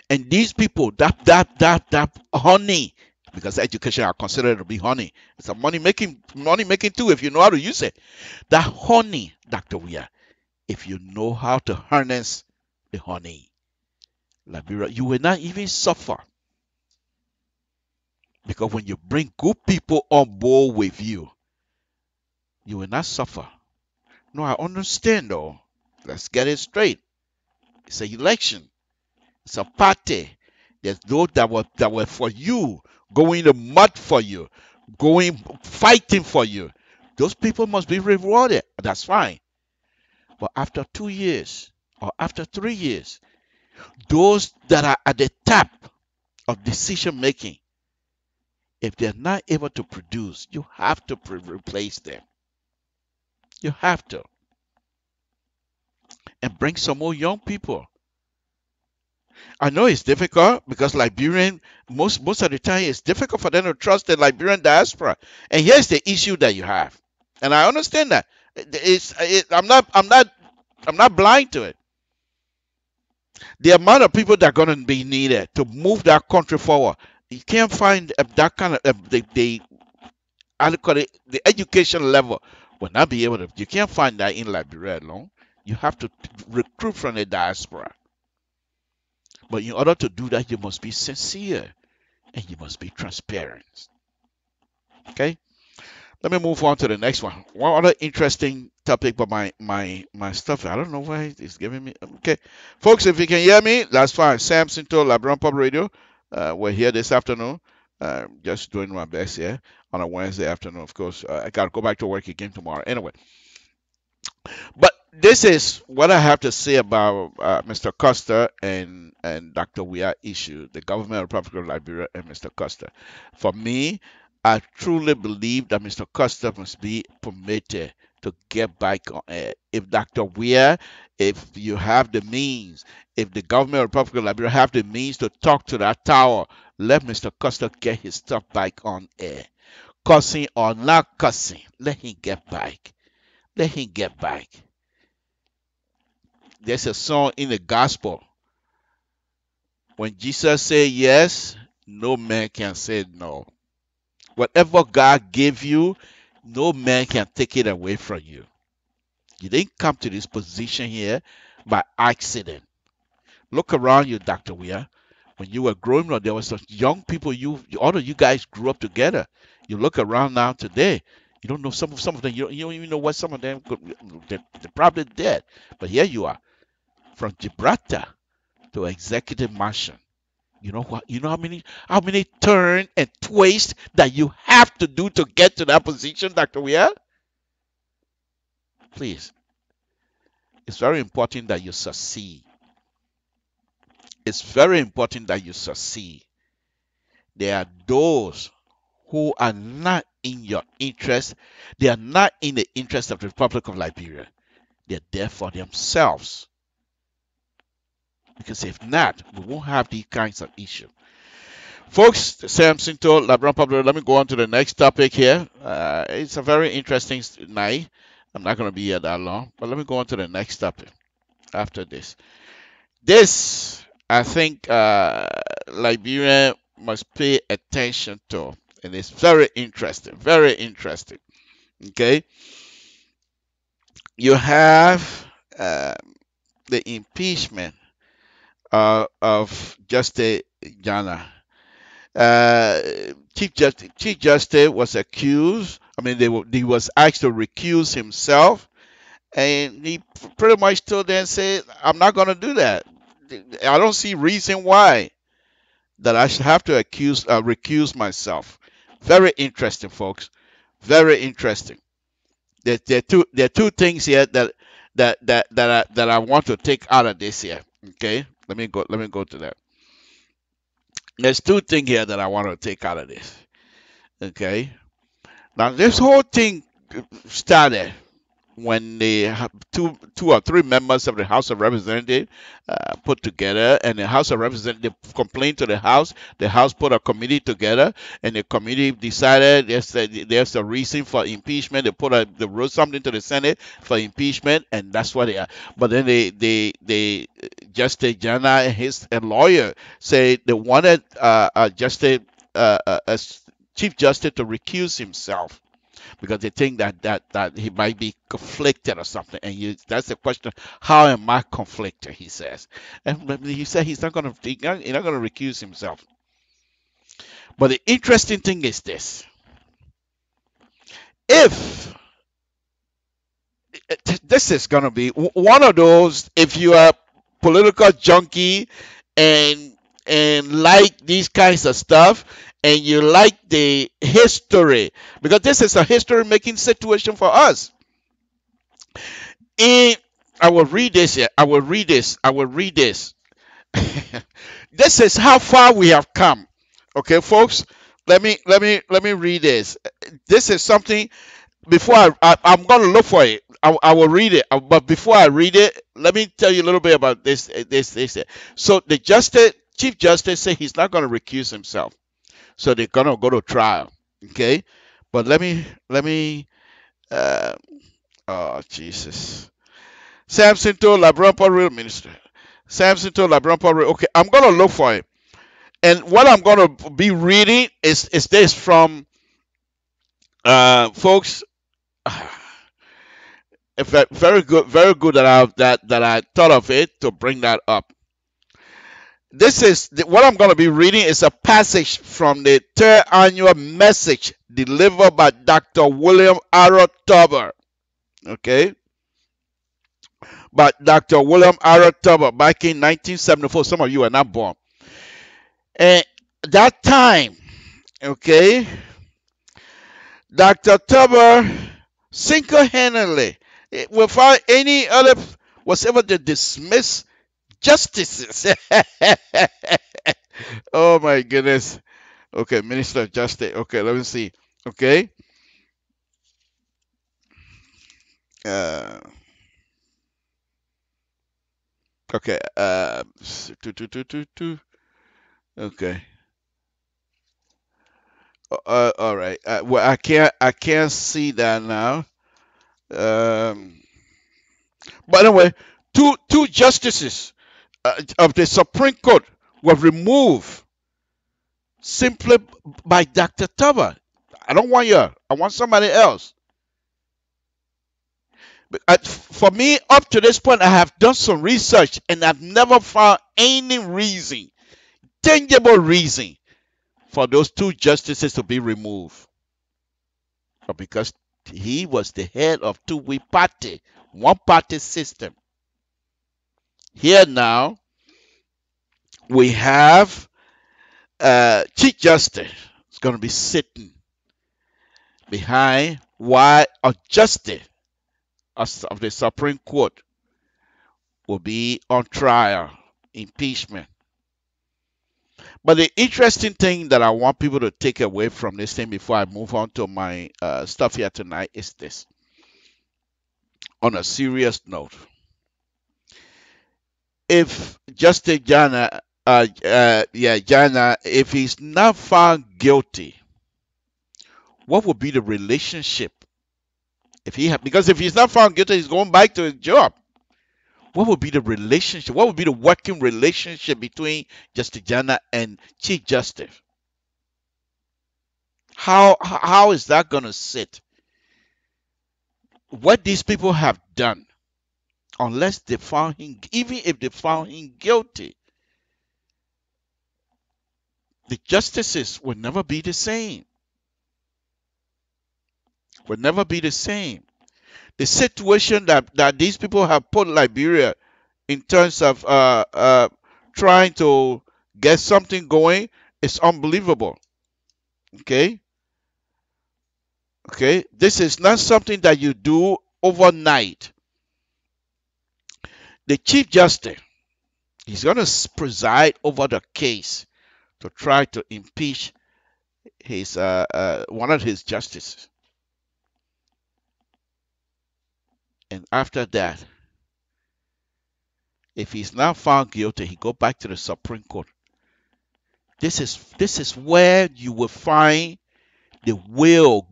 And these people, that honey, because education are considered to be honey. It's a money making too if you know how to use it. That honey, Dr. Weir, if you know how to harness the honey, Liberia, you will not even suffer. Because when you bring good people on board with you, you will not suffer. No, I understand though. Let's get it straight. It's an election. It's a party. There's those that were for you, going in the mud for you, fighting for you. Those people must be rewarded. That's fine. But after 2 years or after 3 years, those that are at the top of decision making, if they're not able to produce, you have to replace them. You have to. And bring some more young people. I know it's difficult because Liberian, most of the time, it's difficult for them to trust the Liberian diaspora. And here's the issue that you have. And I understand that. I'm not blind to it. The amount of people that are going to be needed to move that country forward, you can't find that kind of the education level will not be able to. You can't find that in Liberia alone. You have to recruit from the diaspora. But in order to do that, you must be sincere and you must be transparent. Okay? Let me move on to the next one. One other interesting topic, but my stuff, I don't know why it's giving me. Okay. Folks, if you can hear me, that's fine. Sam Sinto, Labron Pub Radio. We're here this afternoon. Just doing my best here on a Wednesday afternoon. Of course, I got to go back to work again tomorrow. Anyway. But this is what I have to say about Mr. Costa and Dr. Weir issue, the government of the Republic of Liberia and Mr. Costa. For me, I truly believe that Mr. Costa must be permitted to get back on air. If Dr. Weir, if you have the means, if the government of the Republic of Liberia have the means to talk to that tower, let Mr. Costa get his stuff back on air. Cussing or not cussing, let him get back. Let him get back. There's a song in the gospel. When Jesus said yes, no man can say no. Whatever God gave you, no man can take it away from you. You didn't come to this position here by accident. Look around you, Dr. Weir. When you were growing up, there were some young people, all of you guys grew up together. You look around now today, you don't know some of them. You don't even know what some of them could. They're probably dead. But here you are, from Gibraltar to Executive Mansion. You know what? You know how many turns and twists that you have to do to get to that position, Dr. Weir? Please, it's very important that you succeed. It's very important that you succeed. There are those who are not in your interest. They are not in the interest of the Republic of Liberia. They're there for themselves. Because if not, we won't have these kinds of issues. Folks, Sam Sinto, Labron Pablo, let me go on to the next topic here. It's a very interesting night. I'm not going to be here that long, but let me go on to the next topic after this. This, I think, Liberia must pay attention to, and it's very interesting, very interesting. Okay, you have the impeachment of Justice Jana. Chief Justice was accused. I mean, he was asked to recuse himself, and he pretty much told them, said, "I'm not going to do that. I don't see reason why that I should have to recuse myself." Very interesting, folks. Very interesting. There are two things here that I want to take out of this here. Okay, let me go to that. There's two things here that I want to take out of this. Okay, now this whole thing started when the two or three members of the House of Representatives put together, and the House of Representatives complained to the House. The House put a committee together, and the committee decided there's a reason for impeachment. They wrote something to the Senate for impeachment, and that's what they are. But then they Justice Jana and his lawyer say they wanted Chief Justice to recuse himself, because they think that he might be conflicted or something. And that's the question: how am I conflicted? He says, and he said he's not going to recuse himself. But the interesting thing is this: if this is going to be one of those, if you are a political junkie and like these kinds of stuff, and you like the history, because this is a history-making situation for us. I will read this here. I will read this. This is how far we have come. Okay, folks. Let me read this. This is something. Before I'm going to look for it. I will read it. But before I read it, let me tell you a little bit about this. So the Chief Justice said he's not going to recuse himself. So they're going to go to trial. Okay? But let me oh, Jesus. Samson told LIBERIA real minister. Samson told LIBERIA real. Okay, I'm going to look for it. And what I'm going to be reading is this from, folks, very good that I thought of it to bring that up. This is what I'm going to be reading is a passage from the third annual message delivered by Dr. William R. Tubber. Okay, but Dr. William R. Tubber back in 1974. Some of you are not born. And that time, okay, Dr. Tubber single-handedly, without any other, was able to dismiss justices. Oh my goodness. Okay, Minister of Justice. Okay, let me see. Okay. Okay. Okay. All right. Well, I can't see that now. But anyway, two justices of the Supreme Court were removed simply by Dr. Tubber. I don't want you. I want somebody else. But for me, up to this point, I have done some research and I've never found any reason, tangible reason, for those two justices to be removed. But because he was the head of two-way party, one-party system. Here now, we have Chief Justice is going to be sitting behind while a justice of the Supreme Court will be on trial, impeachment. But the interesting thing that I want people to take away from this thing before I move on to my stuff here tonight is this. On a serious note, if Justice Jana, if he's not found guilty, what would be the relationship? Because if he's not found guilty, he's going back to his job. What would be the relationship? What would be the working relationship between Justice Jana and Chief Justice? How is that going to sit? What these people have done, unless they found him, even if they found him guilty, the justices will never be the same. Will never be the same. The situation that these people have put Liberia in terms of trying to get something going is unbelievable. Okay? Okay? This is not something that you do overnight. The Chief Justice, he's going to preside over the case to try to impeach his one of his justices. And after that, if he's not found guilty, he go back to the Supreme Court. This is where you will find the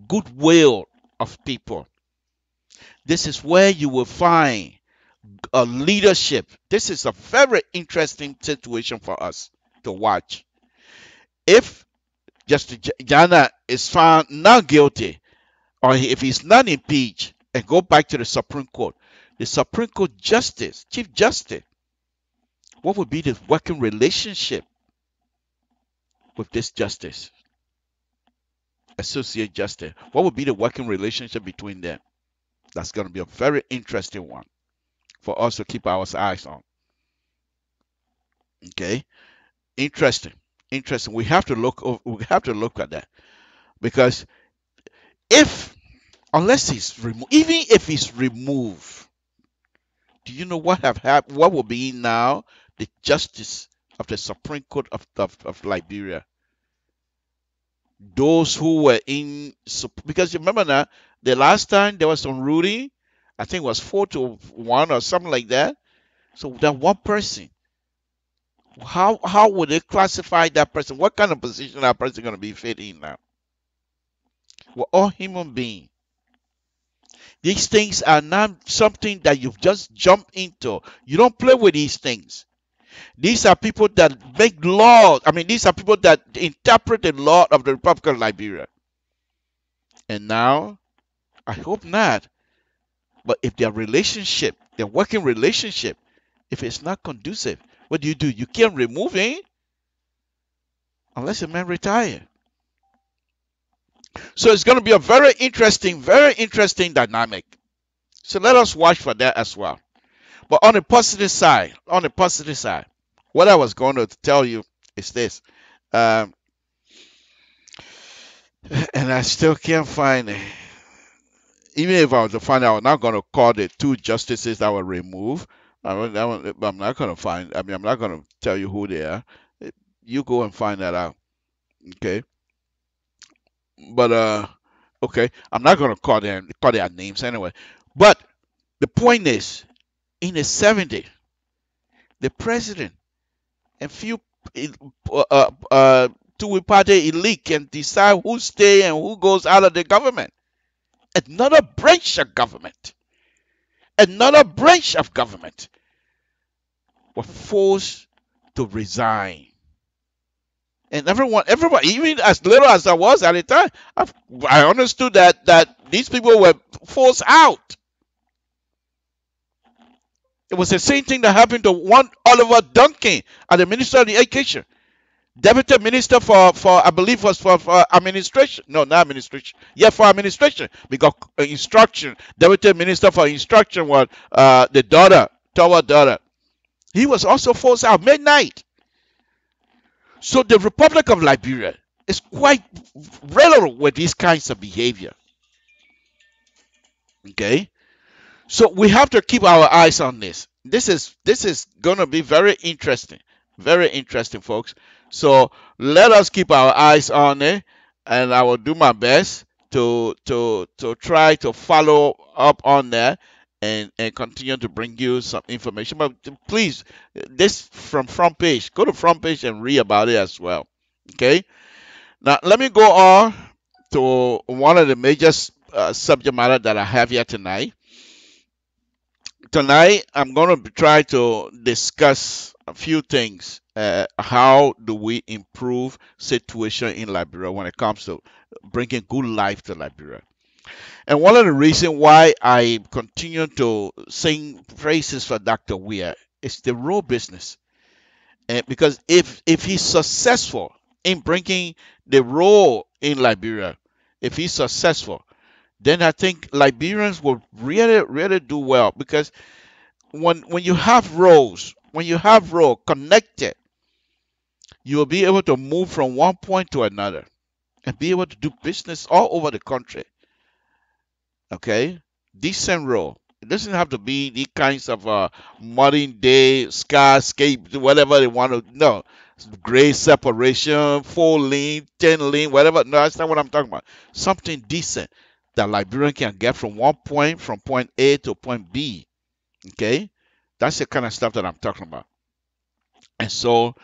goodwill of people. This is where you will find a leadership. This is a very interesting situation for us to watch. If Justice Jana is found not guilty, or if he's not impeached and go back to the Supreme Court, the Supreme Court Justice, Chief Justice, what would be the working relationship with this justice? Associate Justice. What would be the working relationship between them? That's going to be a very interesting one for us to keep our eyes on. Okay, interesting. We have to look at that, because unless he's removed, even if he's removed, do you know what what will be now the justice of the Supreme Court of Liberia? Those who were in, because you remember now, the last time there was some ruling, I think it was 4-1 or something like that. So that one person, how would they classify that person? What kind of position that person going to be fit in now? We're all human beings. These things are not something that you've just jumped into. You don't play with these things. These are people that make laws. I mean, these are people that interpret the law of the Republic of Liberia. And now, I hope not, but if their working relationship, if it's not conducive, what do? You can't remove him unless a man retire. So it's going to be a very interesting dynamic. So let us watch for that as well. But on the positive side, what I was going to tell you is this, and I still can't find it. Even if I was to find out, I'm not going to call the 2 justices that were removed. I'm not going to find. I mean, I'm not going to tell you who they are. You go and find that out. Okay. But okay, I'm not going to call their names anyway. But the point is, in the 70s, the president and few two-party elite can decide who stays and who goes out of the government. Another branch of government were forced to resign. And everybody, even as little as I was at the time, I understood that these people were forced out. It was the same thing that happened to one Oliver Duncan at the Minister of Education. Deputy Minister for I believe was for administration. No, not administration. Yeah, for administration. Because instruction. Deputy Minister for instruction was the daughter. He was also forced out midnight. So the Republic of Liberia is quite relevant with these kinds of behavior. Okay? So we have to keep our eyes on this. This is going to be very interesting, folks. So let us keep our eyes on it, and I will do my best to try to follow up on that and continue to bring you some information. But please, this from front page, go to front page and read about it as well. Okay. Now let me go on to one of the major subject matter that I have here tonight. Tonight, I'm going to try to discuss a few things how do we improve situation in Liberia when it comes to bringing good life to Liberia. And one of the reasons why I continue to sing praises for Dr. Weir is the raw business. And because if he's successful in bringing the role in Liberia, if he's successful, then I think Liberians will really do well, because when you have roles, connected, you will be able to move from one point to another and be able to do business all over the country. Okay, decent role. It doesn't have to be the kinds of modern day skyscape, whatever they want to. No, grade separation, 4 lane, 10 lane, whatever. No, that's not what I'm talking about. Something decent that Liberian can get from from point A to point B. Okay, that's the kind of stuff that I'm talking about. And so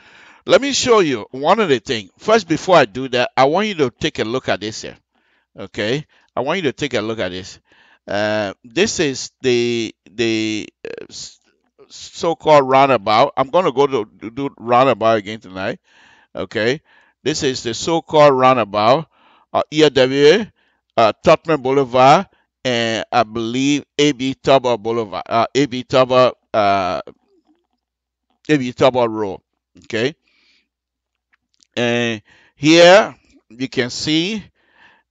let me show you one of the things. First, before I do that, I want you to take a look at this here. Okay, I want you to take a look at this. This is the so-called roundabout. I'm going to go to do roundabout again tonight. Okay, this is the so-called roundabout, EW, Tottenham Boulevard, and I believe AB Tubber Boulevard, AB Tubber Road. Okay, and here you can see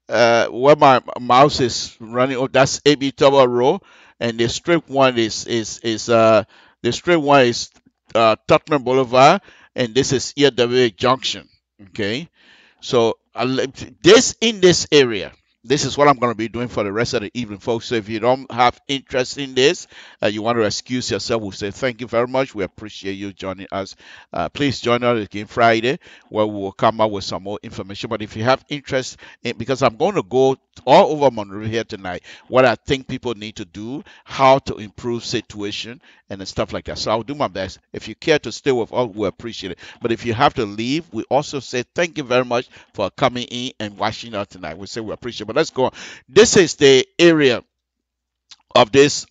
where my mouse is running. Oh, that's AB Tower Road, and the straight one is Tottenham Boulevard, and this is EW Junction. Okay, so this in this area. This is what I'm going to be doing for the rest of the evening, folks. So if you don't have interest in this, you want to excuse yourself, we'll say thank you very much. We appreciate you joining us. Please join us again Friday, where we will come up with some more information. But if you have interest in, because I'm going to go all over Monrovia here tonight, what I think people need to do, how to improve situation, and stuff like that. So I'll do my best. If you care to stay with us, we appreciate it. But if you have to leave, we also say thank you very much for coming in and watching us tonight. We say we appreciate it. But let's go on. This is the area of this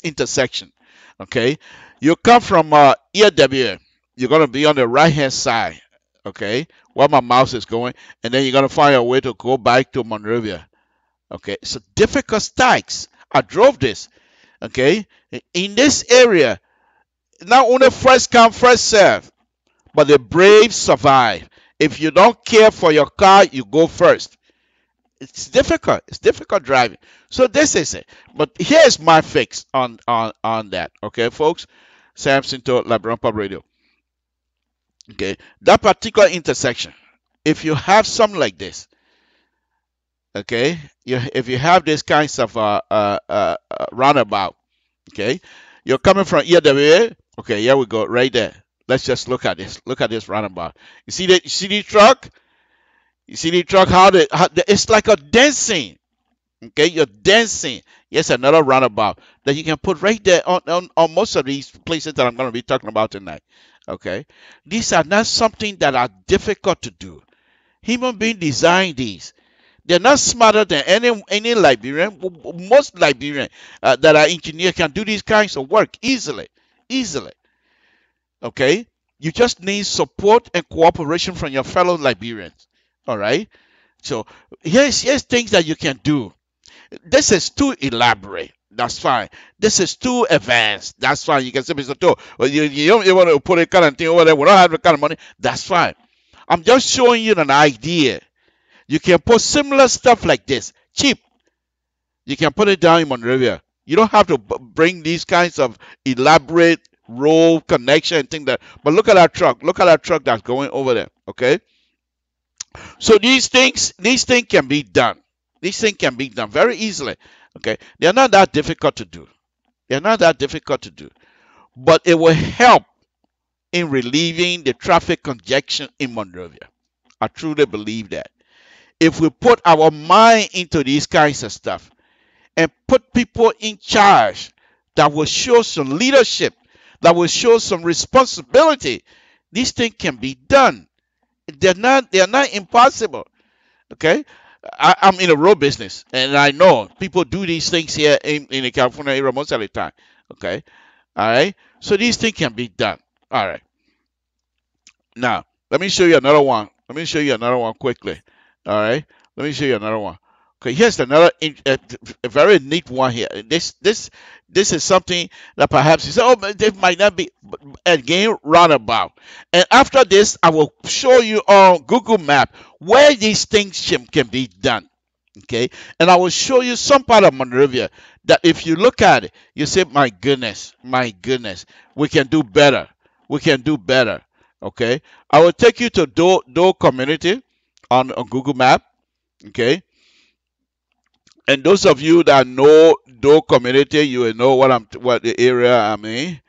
intersection. Okay, you come from EW, you're going to be on the right hand side. Okay, where my mouse is going, and then you're going to find a way to go back to Monrovia. Okay, so difficult strikes. I drove this. Okay, in this area, not only first come first serve, but the brave survive. If you don't care for your car, you go first. It's difficult. It's difficult driving. So this is it. But here's my fix on that. Okay, folks. Samson to Liberian Pub Radio. Okay, that particular intersection. If you have something like this, okay, if you have this kinds of roundabout, okay, you're coming from EWA. Okay, here we go, right there. Let's just look at this. Look at this roundabout. You see the truck? You see the truck, how it's like a dancing. Okay, you're dancing. Yes, another roundabout that you can put right there on most of these places that I'm going to be talking about tonight. Okay, these are not something that are difficult to do. Human beings design these. They're not smarter than any Liberian. Most Liberians that are engineers can do these kinds of work easily. Okay, you just need support and cooperation from your fellow Liberians. All right, so here's things that you can do. This is too elaborate. That's fine. This is too advanced. That's fine. You can say, Mr. Toe, well, you don't want to put a kind of thing over there. We don't have the kind of money. That's fine. I'm just showing you an idea. You can put similar stuff like this, cheap. You can put it down in Monrovia. You don't have to bring these kinds of elaborate road connection and things that. But look at our truck. Look at our truck that's going over there. Okay. So these things can be done. These things can be done very easily. Okay, they're not that difficult to do. They're not that difficult to do, but it will help in relieving the traffic congestion in Monrovia. I truly believe that if we put our mind into these kinds of stuff and put people in charge that will show some leadership, that will show some responsibility, these things can be done. They're not impossible. Okay, I'm in the road business, and I know people do these things here in the California area most of the time. Okay, all right. So these things can be done. All right. Now, let me show you another one. Let me show you another one quickly. All right. Let me show you another one. Okay, here's another a very neat one here. This is something that perhaps you say, oh, but this might not be again roundabout. And after this, I will show you on Google Map where these things can be done. Okay, and I will show you some part of Monrovia that if you look at it, you say, my goodness, we can do better. We can do better. Okay, I will take you to Do community on Google Map. Okay, and those of you that know Do community, you will know what the area I'm in.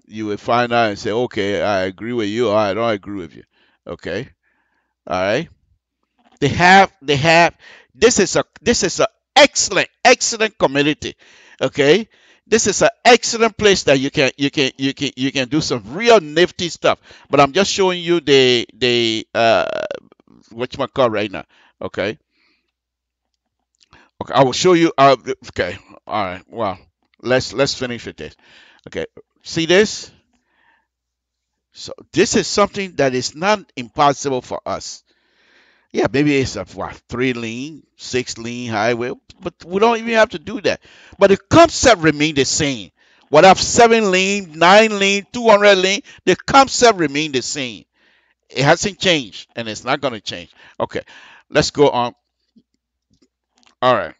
You will find out and say, okay, I agree with you, or I don't agree with you. Okay, all right. They have this is a excellent community. Okay, this is an excellent place that you can do some real nifty stuff. But I'm just showing you the what you call right now. Okay, I will show you. Okay, all right. Well, let's finish with this. Okay, see this. So this is something that is not impossible for us. Yeah, maybe it's a 3-lane, 6-lane highway, but we don't even have to do that. But the concept remains the same. Whether 7-lane, 9-lane, 200-lane, the concept remains the same. It hasn't changed, and it's not going to change. Okay, let's go on. All right.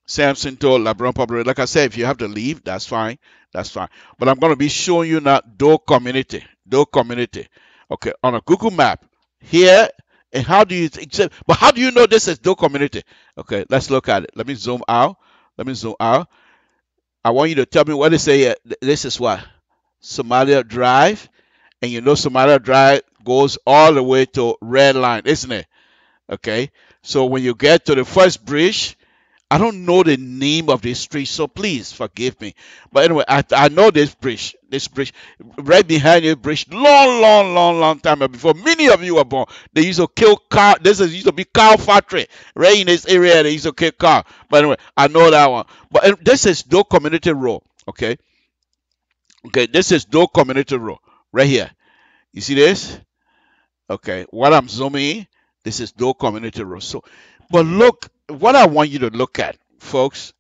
Samson told LeBron Public, like I said, if you have to leave, that's fine. That's fine. But I'm going to be showing you now Do community. Okay, on a Google map here. And how do you but how do you know this is Do community? Okay, let's look at it. Let me zoom out. I want you to tell me what they say. This is what? Somalia Drive. And you know Somalia Drive goes all the way to Red Line, isn't it? Okay. So when you get to the first bridge, I don't know the name of this street, so please forgive me. But anyway, I know this bridge right behind this bridge, long time before many of you were born. They used to kill cow. Used to be cow factory right in this area. They used to kill cow. But anyway, I know that one. But this is Do Community Road. Okay, this is Do Community Road right here. You see this? Okay, what I'm zooming in, this is Do Community Road. So, but look, what I want you to look at, folks,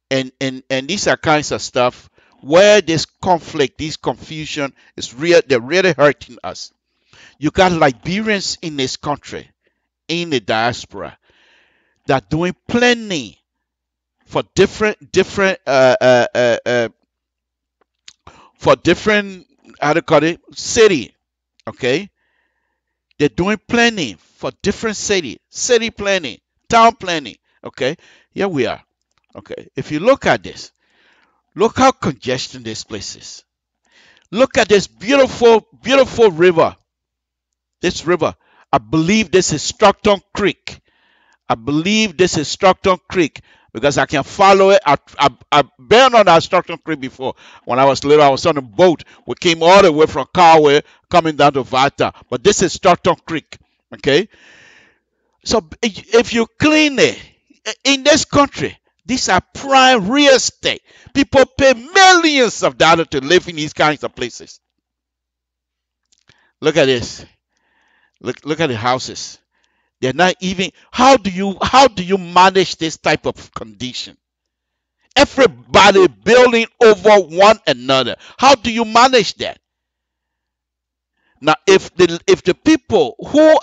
and these are kinds of stuff where this conflict, this confusion is real. They're really hurting us. You got Liberians in this country, in the diaspora, that are doing plenty for different how to call it city. Okay, they're doing planning for different city planning, town planning. Okay, here we are. Okay, if you look at this, look how congested this place is. Look at this beautiful river. This river, I believe this is Stockton Creek. Because I can follow it. I've been on that Stockton Creek before. When I was little, I was on a boat. We came all the way from Carway coming down to Vata. But this is Stockton Creek. Okay? So if you clean it, in this country, these are prime real estate. People pay millions of dollars to live in these kinds of places. Look at this. Look at the houses. They're not even. How do you manage this type of condition? Everybody building over one another. How do you manage that? Now, if the people who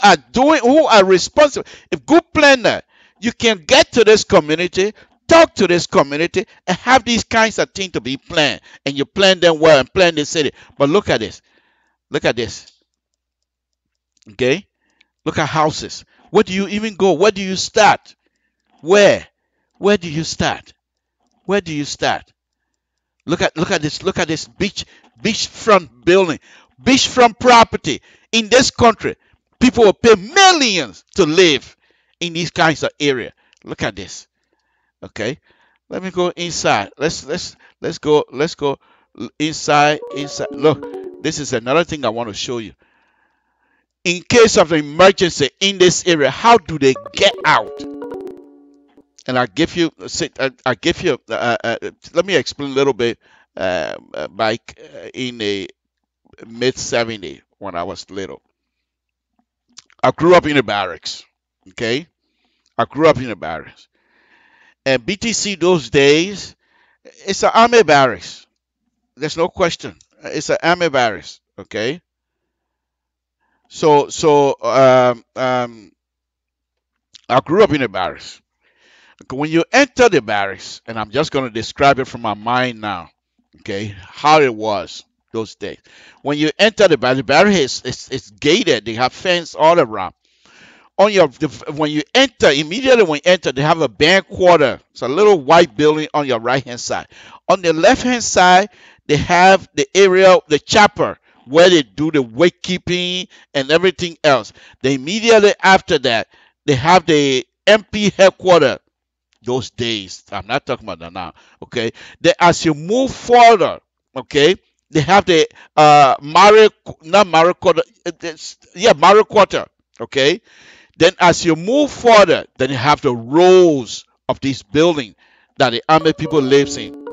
are responsible, if good planner, you can get to this community, talk to this community, and have these kinds of things to be planned, and you plan them well and plan the city. But look at this. Okay, look at houses. Where do you even go? Where do you start? Where do you start? Look at this. Look at this beachfront building, beachfront property in this country. People will pay millions to live in these kinds of area. Look at this. Okay, let me go inside. Let's go inside. Look, this is another thing I want to show you. In case of an emergency in this area, how do they get out? And I give you. Let me explain a little bit. Back in the mid-70s, when I was little. I grew up in the barracks. Okay, I grew up in the barracks, and BTC those days, it's an army barracks. There's no question. It's an army barracks. Okay, so I grew up in the barracks. When you enter the barracks, and I'm just going to describe it from my mind now, okay, how it was those days. When you enter the barracks is gated. They have fence all around. When you enter, immediately when you enter, they have a band quarter. It's a little white building on your right hand side. On the left hand side, they have the area, the chopper, where they do the wake keeping and everything else. Then immediately after that, they have the MP headquarters. Those days, I'm not talking about that now. Okay, then as you move further, okay, they have the Mari quarter. Okay, then as you move further, then you have the rows of this building that the army people lives in.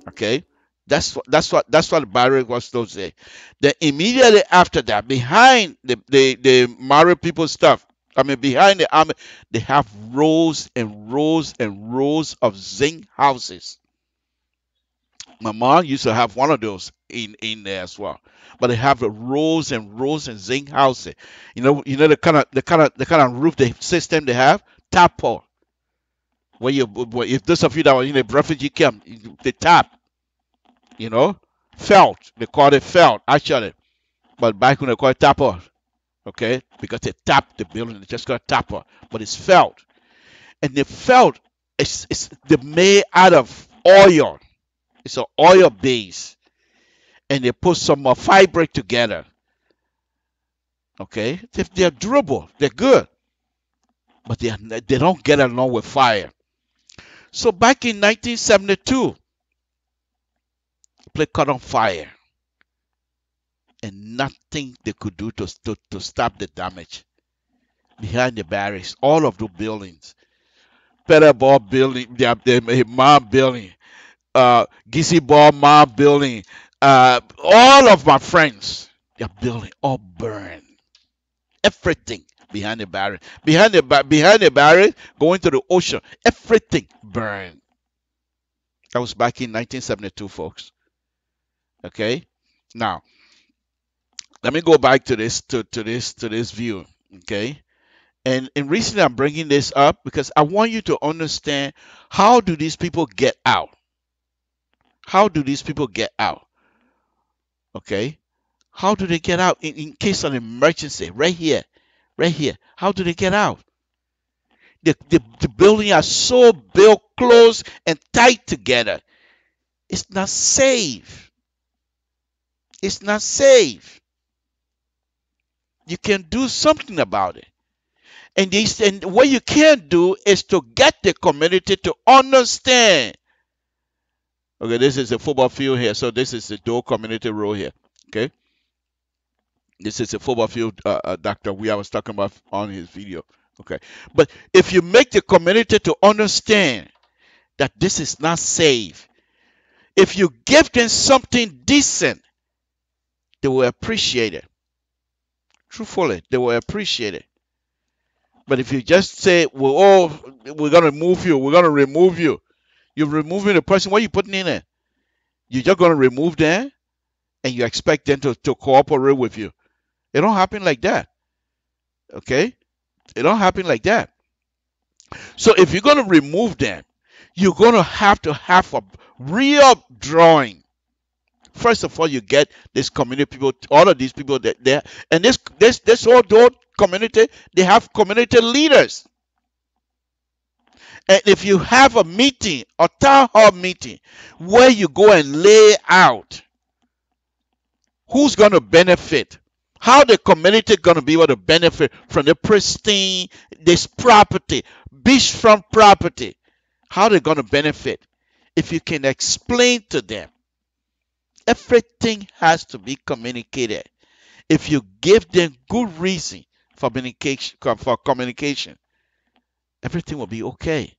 Okay, that's what the barrack was those days. Then immediately after that, behind the Mari people stuff, I mean behind the army, they have rows and rows and rows of zinc houses. My mom used to have one of those in there as well. But they have the rows and rows and zinc houses. The kind of roof the system they have, tapper. If those of you that were in a refugee camp, the tap, felt. They call it felt actually, but back when they call it tapper, okay, because they tap the building, they just got tapper, but it's felt, and the felt they're made out of oil. It's an oil base, and they put some fabric together. Okay, they're durable, they're good, but they don't get along with fire. So back in 1972, the place caught on fire, and nothing they could do to stop the damage. Behind the barracks, all of the buildings, Peterball building, the Mob building, Gizzy Ball Mob building, all of my friends, their building all burned. Everything behind the barrel, behind the barrel, going to the ocean, everything burned. That was back in 1972, folks. Okay, now let me go back to this view. Okay, and recently I'm bringing this up because I want you to understand, how do these people get out? How do these people get out? Okay, how do they get out in case of an emergency? Right here. How do they get out? The buildings are so built close and tight together. It's not safe. It's not safe. You can do something about it. And what you can do is to get the community to understand. Okay, this is a football field here. So this is the Dole Community Road here. Okay. This is a football field Dr. I was talking about on his video. Okay. But if you make the community to understand that this is not safe, if you give them something decent, they will appreciate it. Truthfully, they will appreciate it. But if you just say, we're going to move you, we're going to remove you, you're removing the person, what are you putting in there? You're just going to remove them and you expect them to cooperate with you. It don't happen like that. Okay? It don't happen like that. So if you're going to remove them, you're going to have a real drawing. First of all, you get this community people, all of these people that there, and this whole community, they have community leaders. And if you have a meeting, a town hall meeting, where you go and lay out who's going to benefit, how the community going to be able to benefit from the pristine, this property, beachfront property, how they're going to benefit. If you can explain to them, everything has to be communicated. If you give them good reason for communication, everything will be okay.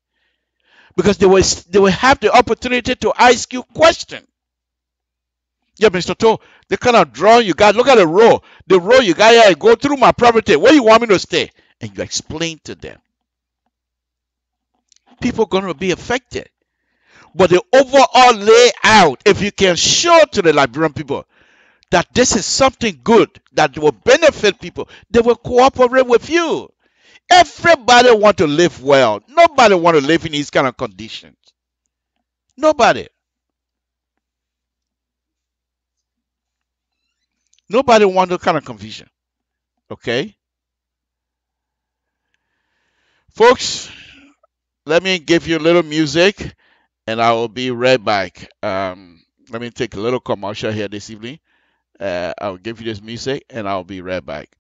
Because they will have the opportunity to ask you questions. Yeah, Mr. To, the kind of drawing you got, look at the road. The road you got here, go through my property. Where you want me to stay? And you explain to them. People going to be affected. But the overall layout, if you can show to the Liberian people that this is something good that will benefit people, they will cooperate with you. Everybody want to live well. Nobody want to live in these kind of conditions. Nobody. Nobody want that kind of confusion. Okay? Folks, let me give you a little music and I will be right back. Let me take a little commercial here this evening. I'll give you this music and I'll be right back.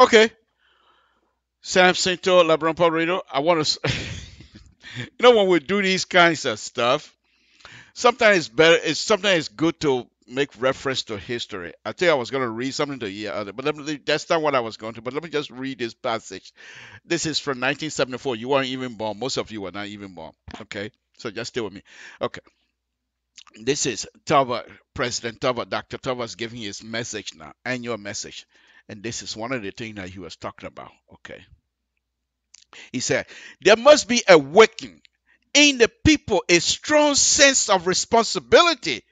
Okay. Sam Cinto, LeBron Radio. I want to, when we do these kinds of stuff, sometimes it's better. Sometimes it's good to make reference to history. I think I was going to read something the year other, but that's not what I was going to. But let me just read this passage. This is from 1974. You weren't even born. Most of you were not even born. Okay, so just stay with me. Okay, this is Tava, President Tava, Dr. Tava's giving his message now, annual message, and this is one of the things that he was talking about. Okay, he said there must be a waking in the people, a strong sense of responsibility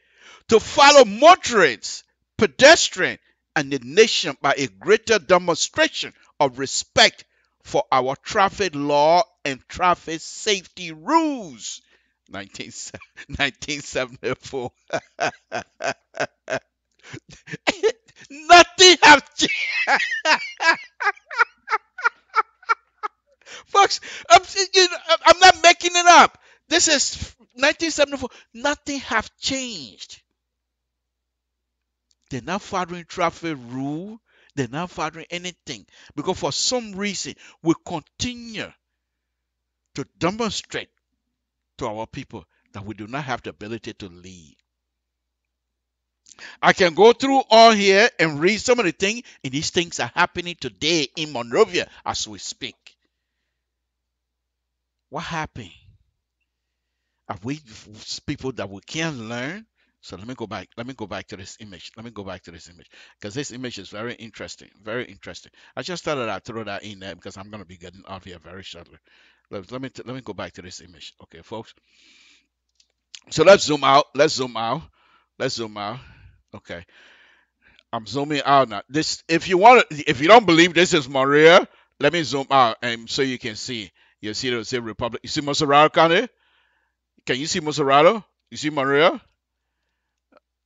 to follow motorists, pedestrians, and the nation by a greater demonstration of respect for our traffic law and traffic safety rules. 1974. Nothing have changed. Folks, I'm not making it up. This is 1974. Nothing have changed. They're not following traffic rule. They're not following anything. Because for some reason, we continue to demonstrate to our people that we do not have the ability to lead. I can go through all here and read some of the things, and these things are happening today in Monrovia as we speak. What happened? Are we people that we can't learn? So let me go back. Let me go back to this image. Let me go back to this image because this image is very interesting. Very interesting. I just thought that I'd throw that in there because I'm going to be getting off here very shortly. Let me go back to this image. Okay, folks. So let's zoom out. Let's zoom out. Let's zoom out. Okay. I'm zooming out now. This, if you don't believe this is Maria, let me zoom out and so you can see. You see the same Republic. You see Monserrado County? Can you see Monserrado? You see Maria?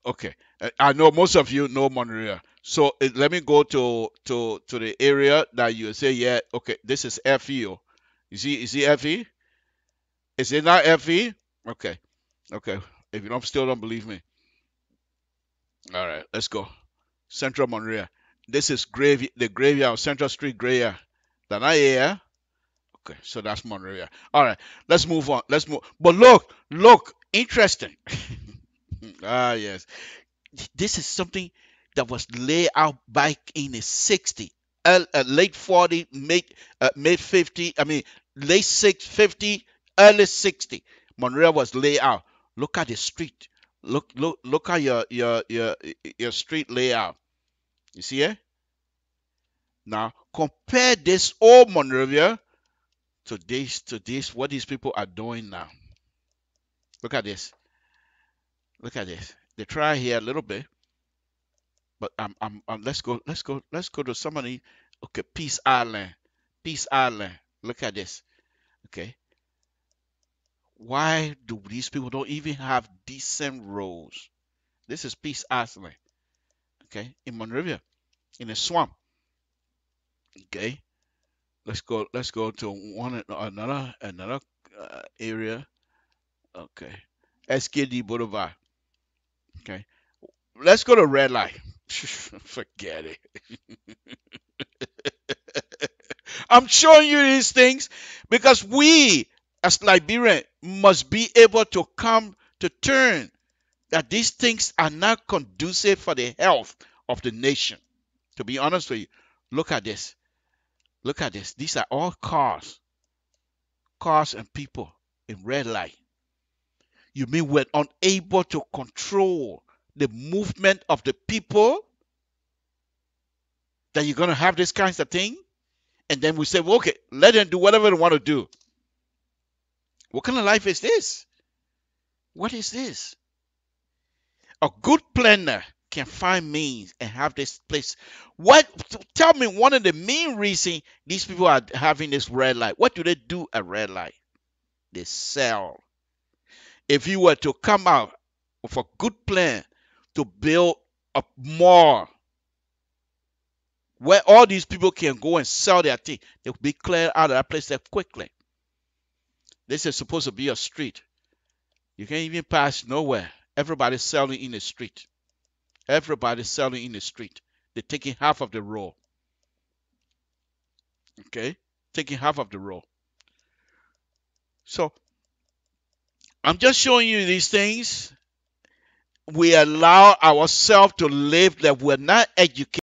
Okay. I know most of you know Monrovia. So let me go to the area that you say, yeah, okay, this is FE. You see FE? Is it not FE? Okay. Okay. If you still don't believe me. All right, let's go. Central Monrovia. This is the graveyard, Central Street graveyard. That I hear. Okay, so that's Monrovia. All right, let's move on. Let's move. But look, interesting. Ah, yes. This is something that was laid out back in the 60s, late 40, mid 50. I mean, late 50, early 60. Monrovia was laid out. Look at the street. Look at your street layout. You see it? Now compare this old Monrovia to this what these people are doing now. Look at this. Look at this. They try here a little bit. But let's go to somebody. Okay, Peace Island. Peace Island. Look at this. Okay. Why do these people don't even have decent roads? This is Peace Island. Okay, in Monrovia, in a swamp. Okay. Let's go to another area. Okay. SKD Boulevard. Okay. Let's go to red light. Forget it. I'm showing you these things because we, as Liberians, must be able to come to terms that these things are not conducive for the health of the nation. To be honest with you, look at this. Look at this. These are all cars and people in red light. You mean we're unable to control the movement of the people? That you're going to have this kinds of thing? And then we say, well, okay, let them do whatever they want to do. What kind of life is this? What is this? A good planner can find means and have this place. Tell me one of the main reasons these people are having this red light. What do they do at red light? They sell. If you were to come out with a good plan to build a mall where all these people can go and sell their thing, they'll be cleared out of that place quickly. This is supposed to be a street. You can't even pass nowhere. Everybody's selling in the street. Everybody's selling in the street. They're taking half of the road. Okay? Taking half of the road. So, I'm just showing you these things. We allow ourselves to live that we're not educated.